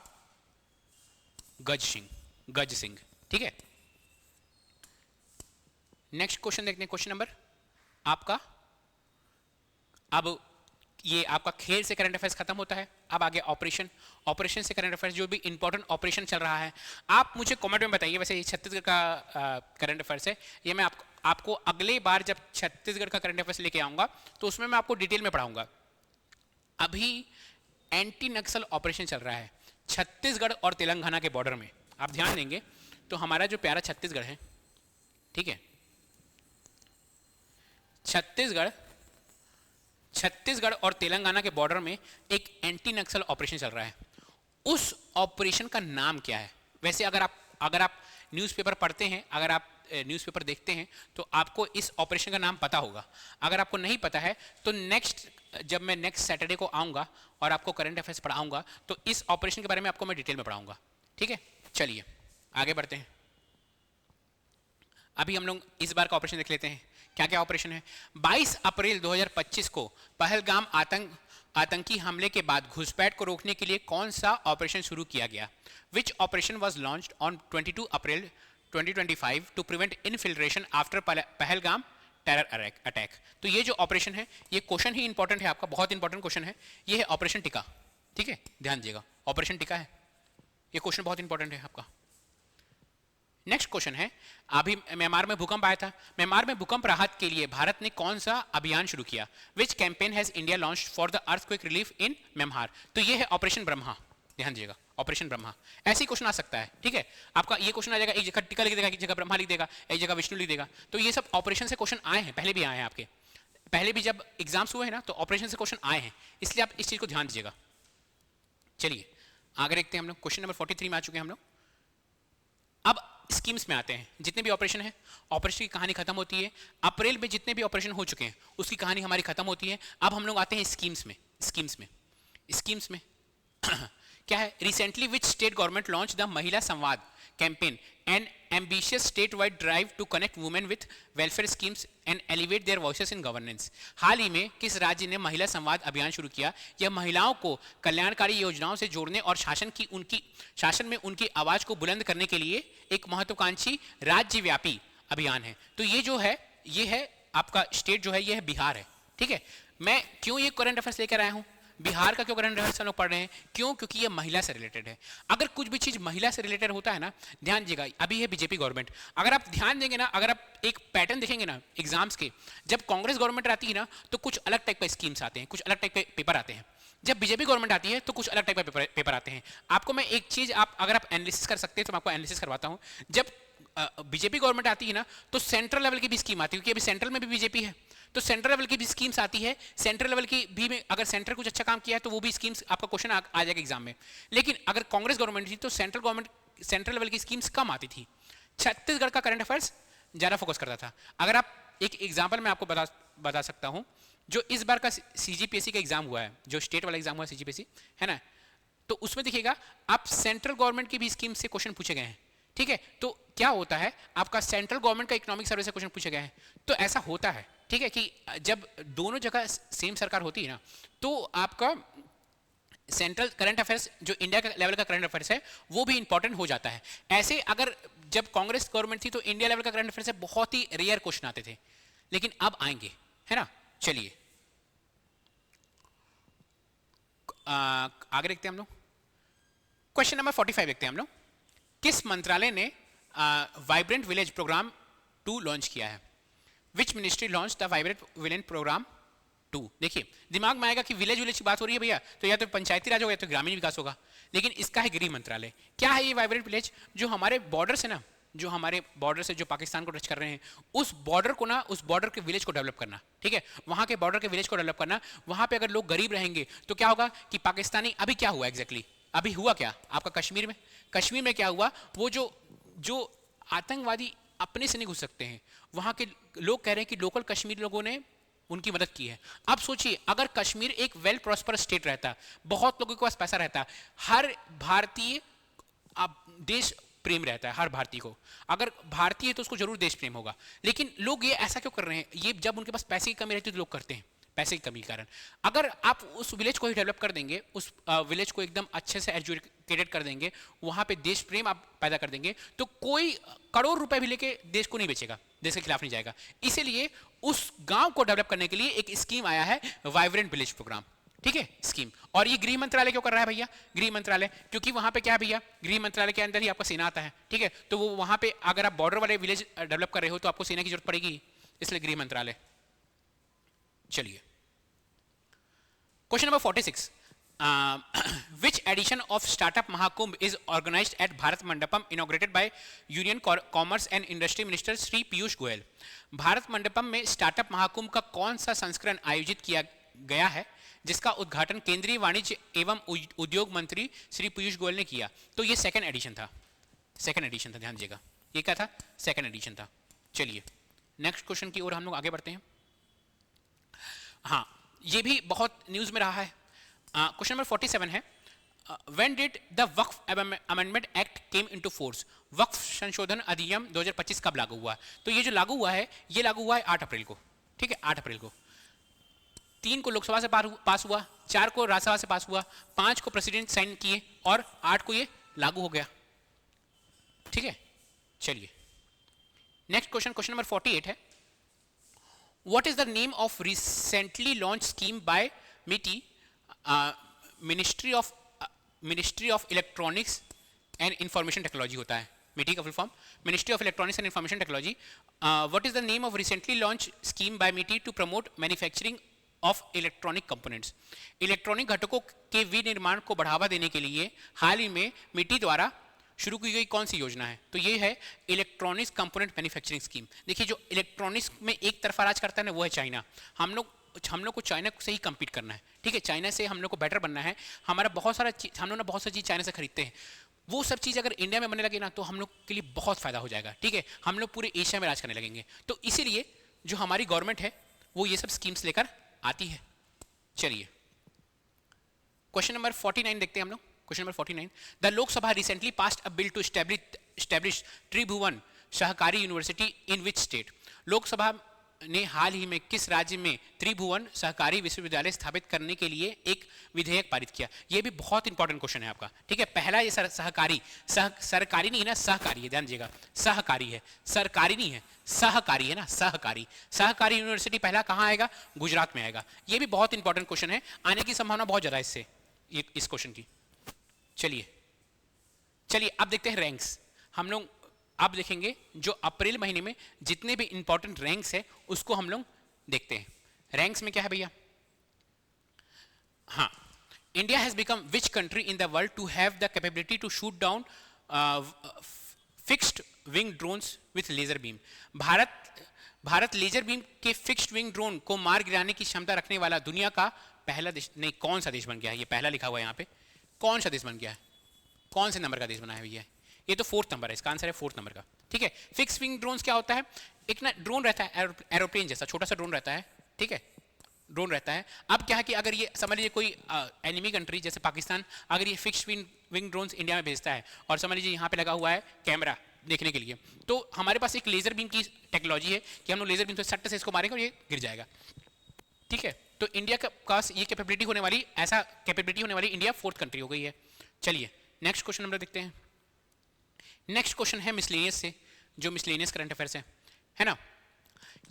गज सिंह। ठीक है, नेक्स्ट क्वेश्चन देखते हैं। क्वेश्चन नंबर आपका, अब ये आपका खेल से करंट अफेयर्स खत्म होता है, अब आगे ऑपरेशन से करंट अफेयर्स, जो भी इंपॉर्टेंट ऑपरेशन चल रहा है आप मुझे कमेंट में बताइए। वैसे ये छत्तीसगढ़ का करंट अफेयर्स है, ये मैं आपको अगले बार जब छत्तीसगढ़ का करंट अफेयर्स लेके आऊंगा तो उसमें मैं आपको डिटेल में पढ़ाऊंगा। अभी एंटी नक्सल ऑपरेशन चल रहा है छत्तीसगढ़ और तेलंगाना के बॉर्डर में। आप ध्यान देंगे तो हमारा जो प्यारा छत्तीसगढ़ है, ठीक है, छत्तीसगढ़ और तेलंगाना के बॉर्डर में एक एंटी नक्सल ऑपरेशन चल रहा है। उस ऑपरेशन का नाम क्या है? वैसे अगर आप न्यूज़पेपर पढ़ते हैं, अगर आप न्यूज़पेपर देखते हैं तो आपको इस ऑपरेशन का नाम पता होगा। अगर आपको नहीं पता है तो जब मैं नेक्स्ट सैटरडे को आऊँगा और आपको करंट अफेयर्स पढ़ाऊँगा तो इस ऑपरेशन के बारे में आपको मैं डिटेल में पढ़ाऊँगा। ठीक है, चलिए आगे बढ़ते हैं। अभी हम लोग इस बार का ऑपरेशन देख लेते हैं। क्या क्या ऑपरेशन है? 22 अप्रैल 2025 को पहलगाम आतंकी हमले के बाद घुसपैठ को रोकने के लिए कौन सा ऑपरेशन शुरू किया गया? Which operation was launched on 22 April 2025 to prevent infiltration after Pahalgam terror attack? तो ये जो ऑपरेशन है, ये क्वेश्चन ही इंपॉर्टेंट है आपका, बहुत इंपॉर्टेंट क्वेश्चन है। ये है ऑपरेशन टिका। ठीक है, ध्यान दीजिएगा, ऑपरेशन टिका है, ये क्वेश्चन बहुत इंपॉर्टेंट है आपका। नेक्स्ट क्वेश्चन है, अभी म्यांमार में भूकंप आया था, म्यांमार में भूकंप राहत के लिए भारत ने कौन सा अभियान शुरू किया? Which campaign has India launched for the earthquake relief in Myanmar? तो ये है ऑपरेशन ब्रह्मा। ध्यान दीजिएगा, ऑपरेशन ब्रह्मा। ऐसे ही क्वेश्चन आ सकता है। ठीक है, आपका ये क्वेश्चन आ जाएगा, एक जगह टिका लिख देगा, एक जगह ब्रह्मा लिख देगा, एक जगह विष्णु लिख देगा। तो ये सब ऑपरेशन से क्वेश्चन आए हैं, पहले भी आए हैं आपके, पहले भी जब एग्जाम्स हुए हैं ना तो ऑपरेशन से क्वेश्चन आए हैं, इसलिए आप इस चीज को ध्यान दीजिएगा। चलिए आगे देखते हैं हम लोग। क्वेश्चन नंबर 43 में आ चुके हैं हम लोग। अब स्कीम्स में आते हैं। जितने भी ऑपरेशन है, ऑपरेशन की कहानी खत्म होती है। अप्रैल में जितने भी ऑपरेशन हो चुके हैं उसकी कहानी हमारी खत्म होती है। अब हम लोग आते हैं स्कीम्स में क्या है? Recently which state government launch the Mahila Samvad campaign, an ambitious state wide drive to connect women with welfare schemes and elevate their voices in governance? हाल ही में किस राज्य ने महिला संवाद अभियान शुरू किया? यह महिलाओं को कल्याणकारी योजनाओं से जोड़ने और शासन में उनकी आवाज को बुलंद करने के लिए एक महत्वाकांक्षी राज्यव्यापी अभियान है। तो ये जो है, ये है आपका स्टेट जो है, ये है बिहार है। ठीक है, मैं क्यों ये करंट अफेयर्स लेकर आया हूँ? बिहार का क्यों करंट अफेयर्स हम लोग पढ़ रहे हैं? क्यों? क्योंकि ये महिला से रिलेटेड है। अगर कुछ भी चीज महिला से रिलेटेड होता है ना, ध्यान दीजिएगा, अभी है बीजेपी गवर्नमेंट, अगर आप ध्यान देंगे ना, अगर आप एक पैटर्न देखेंगे ना एग्जाम्स के, जब कांग्रेस गवर्नमेंट आती है ना तो कुछ अलग टाइप के स्कीम्स आते हैं, कुछ अलग टाइप के पेपर आते हैं। जब बीजेपी गवर्नमेंट आती है तो कुछ अलग टाइप के पेपर आते हैं। आपको मैं एक चीज, अगर आप एनालिसिस कर सकते हैं तो मैं आपको एनालिसिस करवाता हूँ। जब बीजेपी गवर्नमेंट आती है ना तो सेंट्रल लेवल की भी स्कीम आती है, क्योंकि अभी सेंट्रल में भी बीजेपी है, तो सेंट्रल लेवल की भी स्कीम्स आती है। सेंट्रल लेवल की भी में अगर सेंटर कुछ अच्छा काम किया है तो वो भी स्कीम्स आपका क्वेश्चन आ जाएगा एग्जाम में। लेकिन अगर कांग्रेस गवर्नमेंट थी तो सेंट्रल लेवल की स्कीम्स कम आती थी। छत्तीसगढ़ का करंट अफेयर्स ज्यादा फोकस करता था। अगर आप एक एग्जाम्पल मैं आपको बता सकता हूं, जो इस बार का सीजीपीएससी का एग्जाम हुआ है, जो स्टेट वाला एग्जाम हुआ है सीजीपीएससी, है ना, तो उसमें देखिएगा आप सेंट्रल गवर्नमेंट की भी स्कीम से क्वेश्चन पूछे गए हैं। ठीक है, तो क्या होता है, आपका सेंट्रल गवर्नमेंट का इकोनॉमिक सर्वे से क्वेश्चन पूछे गए हैं। तो ऐसा होता है, ठीक है, कि जब दोनों जगह सेम सरकार होती है ना तो आपका सेंट्रल करंट अफेयर्स जो इंडिया का लेवल का करंट अफेयर्स है वो भी इंपॉर्टेंट हो जाता है। ऐसे अगर जब कांग्रेस गवर्नमेंट थी तो इंडिया लेवल का करंट अफेयर्स से बहुत ही रेयर क्वेश्चन आते थे, लेकिन अब आएंगे, है ना। चलिए आगे देखते हैं हम लोग। क्वेश्चन नंबर 45 देखते हैं हम लोग। किस मंत्रालय ने वाइब्रेंट विलेज प्रोग्राम 2 लॉन्च किया है? Which ministry launch the vibrant village programme 2? देखिए दिमाग में आएगा कि विलेज की बात हो रही है भैया, तो या तो पंचायती राज होगा या तो ग्रामीण विकास होगा, लेकिन इसका है गृह मंत्रालय। क्या है ये वाइब्रेंट विलेज? जो हमारे बॉर्डर से ना, जो हमारे बॉर्डर से जो पाकिस्तान को टच कर रहे हैं, उस बॉर्डर को ना, उस बॉर्डर के विलेज को डेवलप करना, ठीक है, वहां के बॉर्डर के विलेज को डेवलप करना। वहां पे अगर लोग गरीब रहेंगे तो क्या होगा कि पाकिस्तानी, अभी क्या हुआ एग्जैक्टली, अभी हुआ क्या आपका कश्मीर में क्या हुआ, वो जो आतंकवादी अपने से नहीं घुस सकते हैं, वहां के लोग कह रहे हैं कि लोकल कश्मीरी लोगों ने उनकी मदद की है। अब सोचिए अगर कश्मीर एक वेल प्रॉस्पर स्टेट रहता, बहुत लोगों के पास पैसा रहता, हर भारतीय देश प्रेम रहता है, हर भारतीय को, अगर भारतीय है तो उसको जरूर देश प्रेम होगा। लेकिन लोग ये ऐसा क्यों कर रहे हैं, ये जब उनके पास पैसे की कमी रहती है तो लोग करते हैं, पैसे की कमी के कारण। अगर आप उस विलेज को ही डेवलप कर देंगे, उस विलेज को एकदम अच्छे से एजुकेटेड कर देंगे, वहां पे देश प्रेम आप पैदा कर देंगे, तो कोई करोड़ रुपए भी लेके देश को नहीं बेचेगा, देश के खिलाफ नहीं जाएगा। इसीलिए उस गांव को डेवलप करने के लिए एक स्कीम आया है, वाइब्रेंट विलेज प्रोग्राम, ठीक है, स्कीम। और ये गृह मंत्रालय क्यों कर रहा है भैया, गृह मंत्रालय, क्योंकि वहां पे क्या है भैया, गृह मंत्रालय के अंदर ही आपका सेना आता है, ठीक है, तो वो वहां पे अगर आप बॉर्डर वाले विलेज डेवलप कर रहे हो तो आपको सेना की जरूरत पड़ेगी, इसलिए गृह मंत्रालय। चलिए question number 46, which edition of Startup Mahakumbh is organized at Bharat Mandapam inaugurated by Union Commerce and Industry Minister Shri Piyush Goyal. Bharat Mandapam में स्टार्टअप महाकुंभ का कौन सा संस्करण आयोजित किया गया है, जिसका उद्घाटन केंद्रीय वाणिज्य एवं उद्योग मंत्री श्री पीयूष गोयल ने किया? तो ये सेकंड एडिशन था, ध्यान दीजिएगा, ये क्या था, सेकंड एडिशन था। चलिए नेक्स्ट क्वेश्चन की ओर हम लोग आगे बढ़ते हैं। हाँ, ये भी बहुत न्यूज में रहा है। क्वेश्चन नंबर 47 है, when did the Waqf amendment act came into force? वक्फ संशोधन अधिनियम 2025 कब लागू हुआ? तो ये जो लागू हुआ है, ये लागू हुआ है 8 अप्रैल को, ठीक है, 8 अप्रैल को। 3 को लोकसभा से पास हुआ, 4 को राज्यसभा से पास हुआ, 5 को प्रेसिडेंट साइन किए और 8 को ये लागू हो गया, ठीक है। चलिए नेक्स्ट क्वेश्चन, क्वेश्चन नंबर 48 है, What is the name of recently launched scheme by MITI, Ministry of Electronics and Information Technology होता है, MITI का full form Ministry of Electronics and Information Technology। What is the name of recently launched scheme by MITI to promote manufacturing of electronic components? Electronic घटकों के विनिर्माण को बढ़ावा देने के लिए हाल ही में MITI द्वारा शुरू की गई कौन सी योजना है? तो ये है इलेक्ट्रॉनिक्स कंपोनेंट मैन्युफैक्चरिंग स्कीम। देखिए जो इलेक्ट्रॉनिक्स में एक तरफा राज करता है ना, वो है चाइना। हम लोग को चाइना से ही कम्पीट करना है, ठीक है, चाइना से हम लोग को बेटर बनना है। हमारा बहुत सारा हम लोग ना बहुत सारी चीज़ चाइना से खरीदते हैं, वो सब चीज़ अगर इंडिया में बनने लगे ना तो हम लोग के लिए बहुत फायदा हो जाएगा, ठीक है, हम लोग पूरे एशिया में राज करने लगेंगे। तो इसीलिए जो हमारी गवर्नमेंट है वो ये सब स्कीम्स लेकर आती है। चलिए क्वेश्चन नंबर 49 देखते हैं हम लोग। Question number 49, the Lok Sabha recently passed a bill to establish Tribhuvan Sahkari university in which state? Lok Sabha ने हाल ही में किस राज्य में त्रिभुवन सहकारी विश्वविद्यालय स्थापित करने के लिए एक विधेयक पारित किया? यह भी बहुत इंपॉर्टेंट क्वेश्चन है आपका, ठीक है। पहला ये सहकारी, सरकारी नहीं है ना, सहकारी है, ध्यान दीजिएगा, सहकारी है, सरकारी नहीं है, सहकारी है ना, सहकारी यूनिवर्सिटी पहला कहाँ आएगा? गुजरात में आएगा। यह भी बहुत इंपॉर्टेंट क्वेश्चन है, आने की संभावना बहुत ज्यादा है इससे, इस क्वेश्चन की। चलिए अब देखते हैं रैंक्स। हम लोग अब देखेंगे जो अप्रैल महीने में जितने भी इंपॉर्टेंट रैंक्स है उसको हम लोग देखते हैं। रैंक्स में क्या है भैया? हाँ, India has become which country in the world to have the capability to shoot down fixed wing drones with laser beam? Bharat laser beam के फिक्स्ड विंग ड्रोन को मार गिराने की क्षमता रखने वाला दुनिया का पहला देश, नहीं, कौन सा देश बन गया है? ये पहला लिखा हुआ है यहाँ पे, कौन सा देश बन गया है? कौन से नंबर का देश बना है भैया? ये तो 4th नंबर है, इसका आंसर है 4th नंबर का, ठीक है। फिक्स विंग ड्रोन्स क्या होता है? एक ना ड्रोन रहता है, एरोप्लेन जैसा छोटा सा ड्रोन रहता है, ठीक है, ड्रोन रहता है। अब क्या है कि अगर ये समझ लीजिए कोई एनिमी कंट्री जैसे पाकिस्तान अगर ये फिक्स विंग ड्रोन्स इंडिया में भेजता है और समझ लीजिए यहाँ पे लगा हुआ है कैमरा देखने के लिए, तो हमारे पास एक लेजर बीम की टेक्नोलॉजी है कि हम लोग लेजर बीम से सट्ट से इसको मारेंगे और ये गिर जाएगा, ठीक है। तो इंडिया का पास ये कैपेबिलिटी होने वाली, ऐसा कैपेबिलिटी होने वाली इंडिया 4th कंट्री हो गई है। चलिए नेक्स्ट क्वेश्चन नंबर देखते हैं। नेक्स्ट क्वेश्चन है मिसलेनियस से, जो मिसलेनियस करंट अफेयर्स है ना।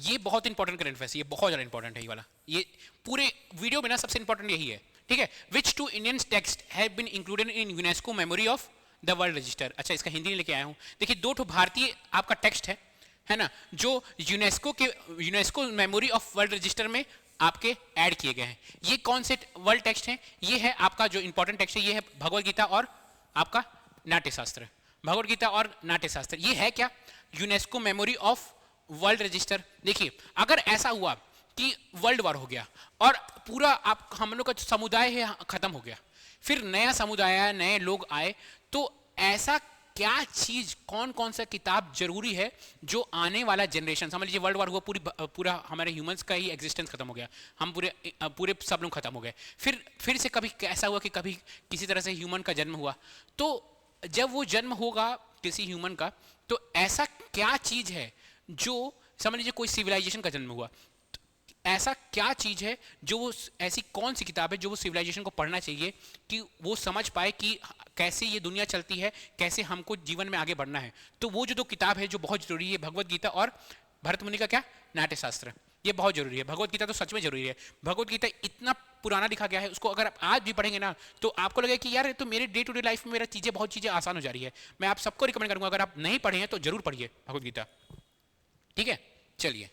ये बहुत इंपॉर्टेंट करंट अफेयर्स, ये बहुत ज्यादा इंपॉर्टेंट है ये वाला, ये पूरे वीडियो में ना सबसे इंपॉर्टेंट यही है, ठीक है। Which 2 Indian text have been included in UNESCO memory of the world register? अच्छा, इसका हिंदी लेके आया हूं। देखिए 2 भारतीय आपका टेक्स्ट है ना, जो UNESCO memory of world register में आपके ऐड किए गए हैं। ये कौन से वर्ल्ड टेक्स्ट हैं? ये है आपका जो इंपॉर्टेंट टेक्स्ट है, ये है भगवद गीता और आपका नाट्यशास्त्र। भगवत गीता और नाट्यशास्त्र, ये है क्या? UNESCO memory of world register. देखिए अगर ऐसा हुआ कि वर्ल्ड वॉर हो गया और पूरा आप हम लोग का समुदाय है खत्म हो गया, फिर नया समुदाय आया, नए लोग आए, तो ऐसा क्या चीज, कौन कौन सा किताब जरूरी है जो आने वाला जनरेशन, समझ लीजिए वर्ल्ड वॉर हुआ, पूरा हमारे ह्यूमंस का ही एग्जिस्टेंस खत्म हो गया, हम पूरे सब लोग खत्म हो गए, फिर से कभी ऐसा हुआ कि कभी किसी तरह से ह्यूमन का जन्म हुआ, तो जब वो जन्म होगा किसी ह्यूमन का, तो ऐसा क्या चीज है जो, समझ लीजिए कोई सिविलाइजेशन का जन्म हुआ, ऐसा क्या चीज है जो वो, ऐसी कौन सी किताब है जो वो सिविलाइजेशन को पढ़ना चाहिए कि वो समझ पाए कि कैसे ये दुनिया चलती है, कैसे हमको जीवन में आगे बढ़ना है। तो वो जो दो किताब है जो बहुत जरूरी है, भगवत गीता और भरत मुनि का क्या, नाट्यशास्त्र, ये बहुत जरूरी है। भगवत गीता तो सच में जरूरी है। भगवत गीता इतना पुराना लिखा गया है, उसको अगर आप आज भी पढ़ेंगे ना तो आपको लगेगा कि यार तो मेरे डे टू डे लाइफ में मेरा बहुत चीजें आसान हो जा रही है। मैं आप सबको रिकमेंड करूंगा, अगर आप नहीं पढ़े हैं तो जरूर पढ़िए भगवत गीता। ठीक है, चलिए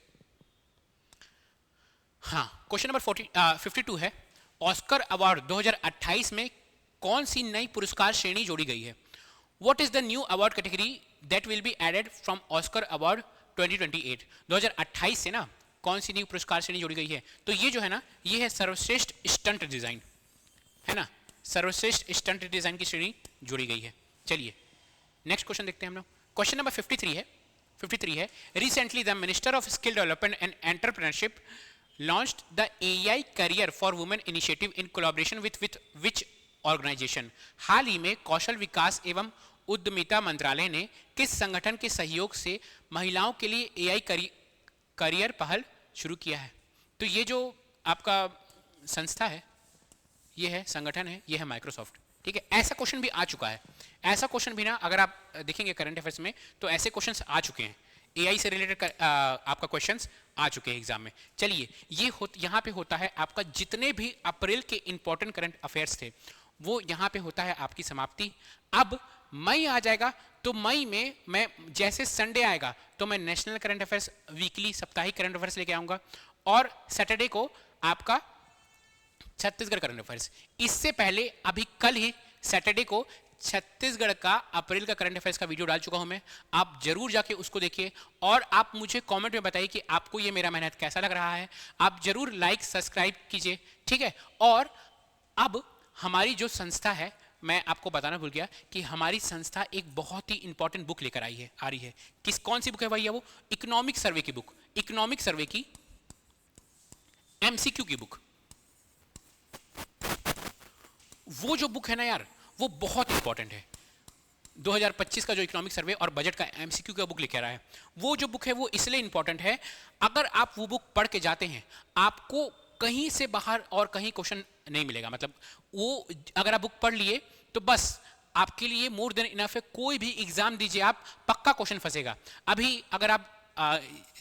हाँ, क्वेश्चन नंबर 52 है, ऑस्कर अवार्ड 2028 में कौन सी नई पुरस्कार श्रेणी जोड़ी गई है? What is the new award category that will be added from Oscar award 2028? 2028 से ना कौन सी नई पुरस्कार श्रेणी जोड़ी गई है? तो ये जो है ना, ये है सर्वश्रेष्ठ स्टंट डिजाइन, है ना, सर्वश्रेष्ठ स्टंट डिजाइन की श्रेणी जोड़ी गई है। चलिए नेक्स्ट क्वेश्चन देखते हैं हम लोग। क्वेश्चन नंबर 53 है, recently the minister of skill development and entrepreneurship launched the AI Career for Women initiative in collaboration with which organization? हाल ही में कौशल विकास एवं उद्यमिता मंत्रालय ने किस संगठन के सहयोग से महिलाओं के लिए AI करियर पहल शुरू किया है? तो ये जो आपका संस्था है, ये है संगठन है, ये है माइक्रोसॉफ्ट। ठीक है, ऐसा क्वेश्चन भी आ चुका है, ऐसा क्वेश्चन भी ना अगर आप देखेंगे करंट अफेयर्स में तो ऐसे क्वेश्चंस आ चुके हैं, एआई से रिलेटेड आपका क्वेश्चंस आ चुके हैं एग्जाम में। चलिए ये यहाँ पे होता है आपका, जितने भी अप्रैल के इंपॉर्टेंट करंट अफेयर्स थे वो यहाँ पे होता है आपकी समाप्ति। अब मई आ जाएगा, तो मई में मैं जैसे संडे आएगा तो मैं नेशनल करंट अफेयर्स, वीकली साप्ताहिक करंट अफेयर्स लेके आऊंगा, और सैटरडे को आपका छत्तीसगढ़ करंट अफेयर्स। इससे पहले अभी कल ही सैटरडे को छत्तीसगढ़ का अप्रैल का करंट अफेयर्स का वीडियो डाल चुका हूं मैं, आप जरूर जाके उसको देखिए और आप मुझे कमेंट में बताइए कि आपको ये मेरा मेहनत कैसा लग रहा है। आप जरूर लाइक सब्सक्राइब कीजिए, ठीक है। और अब हमारी जो संस्था है, मैं आपको बताना भूल गया कि हमारी संस्था एक बहुत ही इंपॉर्टेंट बुक लेकर आ रही है। कौन सी बुक है भैया? वो इकोनॉमिक सर्वे की बुक, इकोनॉमिक सर्वे की एमसीक्यू की बुक। वो जो बुक है ना यार, वो बहुत इंपॉर्टेंट है। 2025 का जो इकोनॉमिक सर्वे और बजट का एमसीक्यू का बुक लेके आ रहा है, वो जो बुक है वो इसलिए इंपॉर्टेंट है, अगर आप वो बुक पढ़ के जाते हैं आपको कहीं से बाहर और कहीं क्वेश्चन नहीं मिलेगा। मतलब वो अगर आप बुक पढ़ लिए तो बस आपके लिए मोर देन इनफ है, कोई भी एग्जाम दीजिए आप, पक्का क्वेश्चन फंसेगा। अभी अगर आप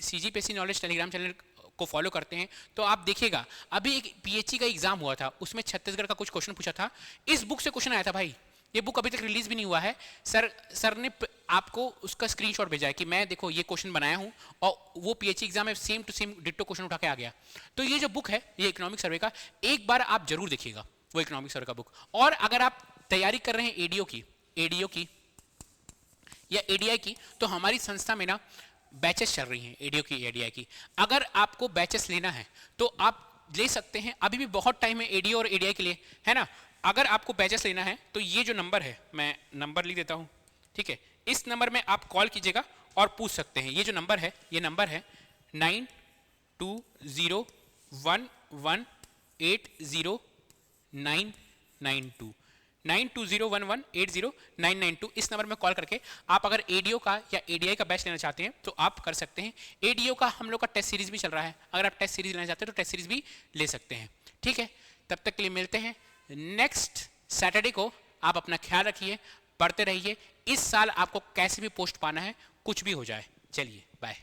CGPSC नॉलेज टेलीग्राम चैनल को फॉलो करते हैं तो आप देखिएगा, अभी एक PHE का एग्जाम हुआ था, उसमें छत्तीसगढ़ का कुछ क्वेश्चन पूछा था, इस बुक से क्वेश्चन आया था भाई। ये बुक अभी तक रिलीज भी नहीं हुआ है, सर ने आपको उसका स्क्रीनशॉट भेजा है कि मैं देखो ये क्वेश्चन बनाया हूं, और वो PHE एग्जाम में same to same ditto question उठा के आ गया। तो ये जो बुक है, ये इकोनॉमिक सर्वे का, एक बार आप जरूर देखिएगा वो इकोनॉमिक सर्वे का बुक। और अगर आप तैयारी कर रहे हैं एडीओ की या ADI की, तो हमारी संस्था में ना बैचेस चल रही हैं एडीओ की, ADI की। अगर आपको बैचेस लेना है तो आप ले सकते हैं, अभी भी बहुत टाइम है एडीओ और ADI के लिए, है ना। अगर आपको बैचेस लेना है तो ये जो नंबर है, मैं नंबर लिख देता हूं, ठीक है, इस नंबर में आप कॉल कीजिएगा और पूछ सकते हैं। ये जो नंबर है, ये नंबर है 9201180992 9201180992। इस नंबर में कॉल करके आप अगर एडीओ का या ADI का बैच लेना चाहते हैं तो आप कर सकते हैं। एडीओ का हम लोग का टेस्ट सीरीज भी चल रहा है, अगर आप टेस्ट सीरीज लेना चाहते हैं तो टेस्ट सीरीज भी ले सकते हैं, ठीक है। तब तक के लिए मिलते हैं नेक्स्ट सैटरडे को। आप अपना ख्याल रखिए, पढ़ते रहिए। इस साल आपको कैसे भी पोस्ट पाना है, कुछ भी हो जाए। चलिए बाय।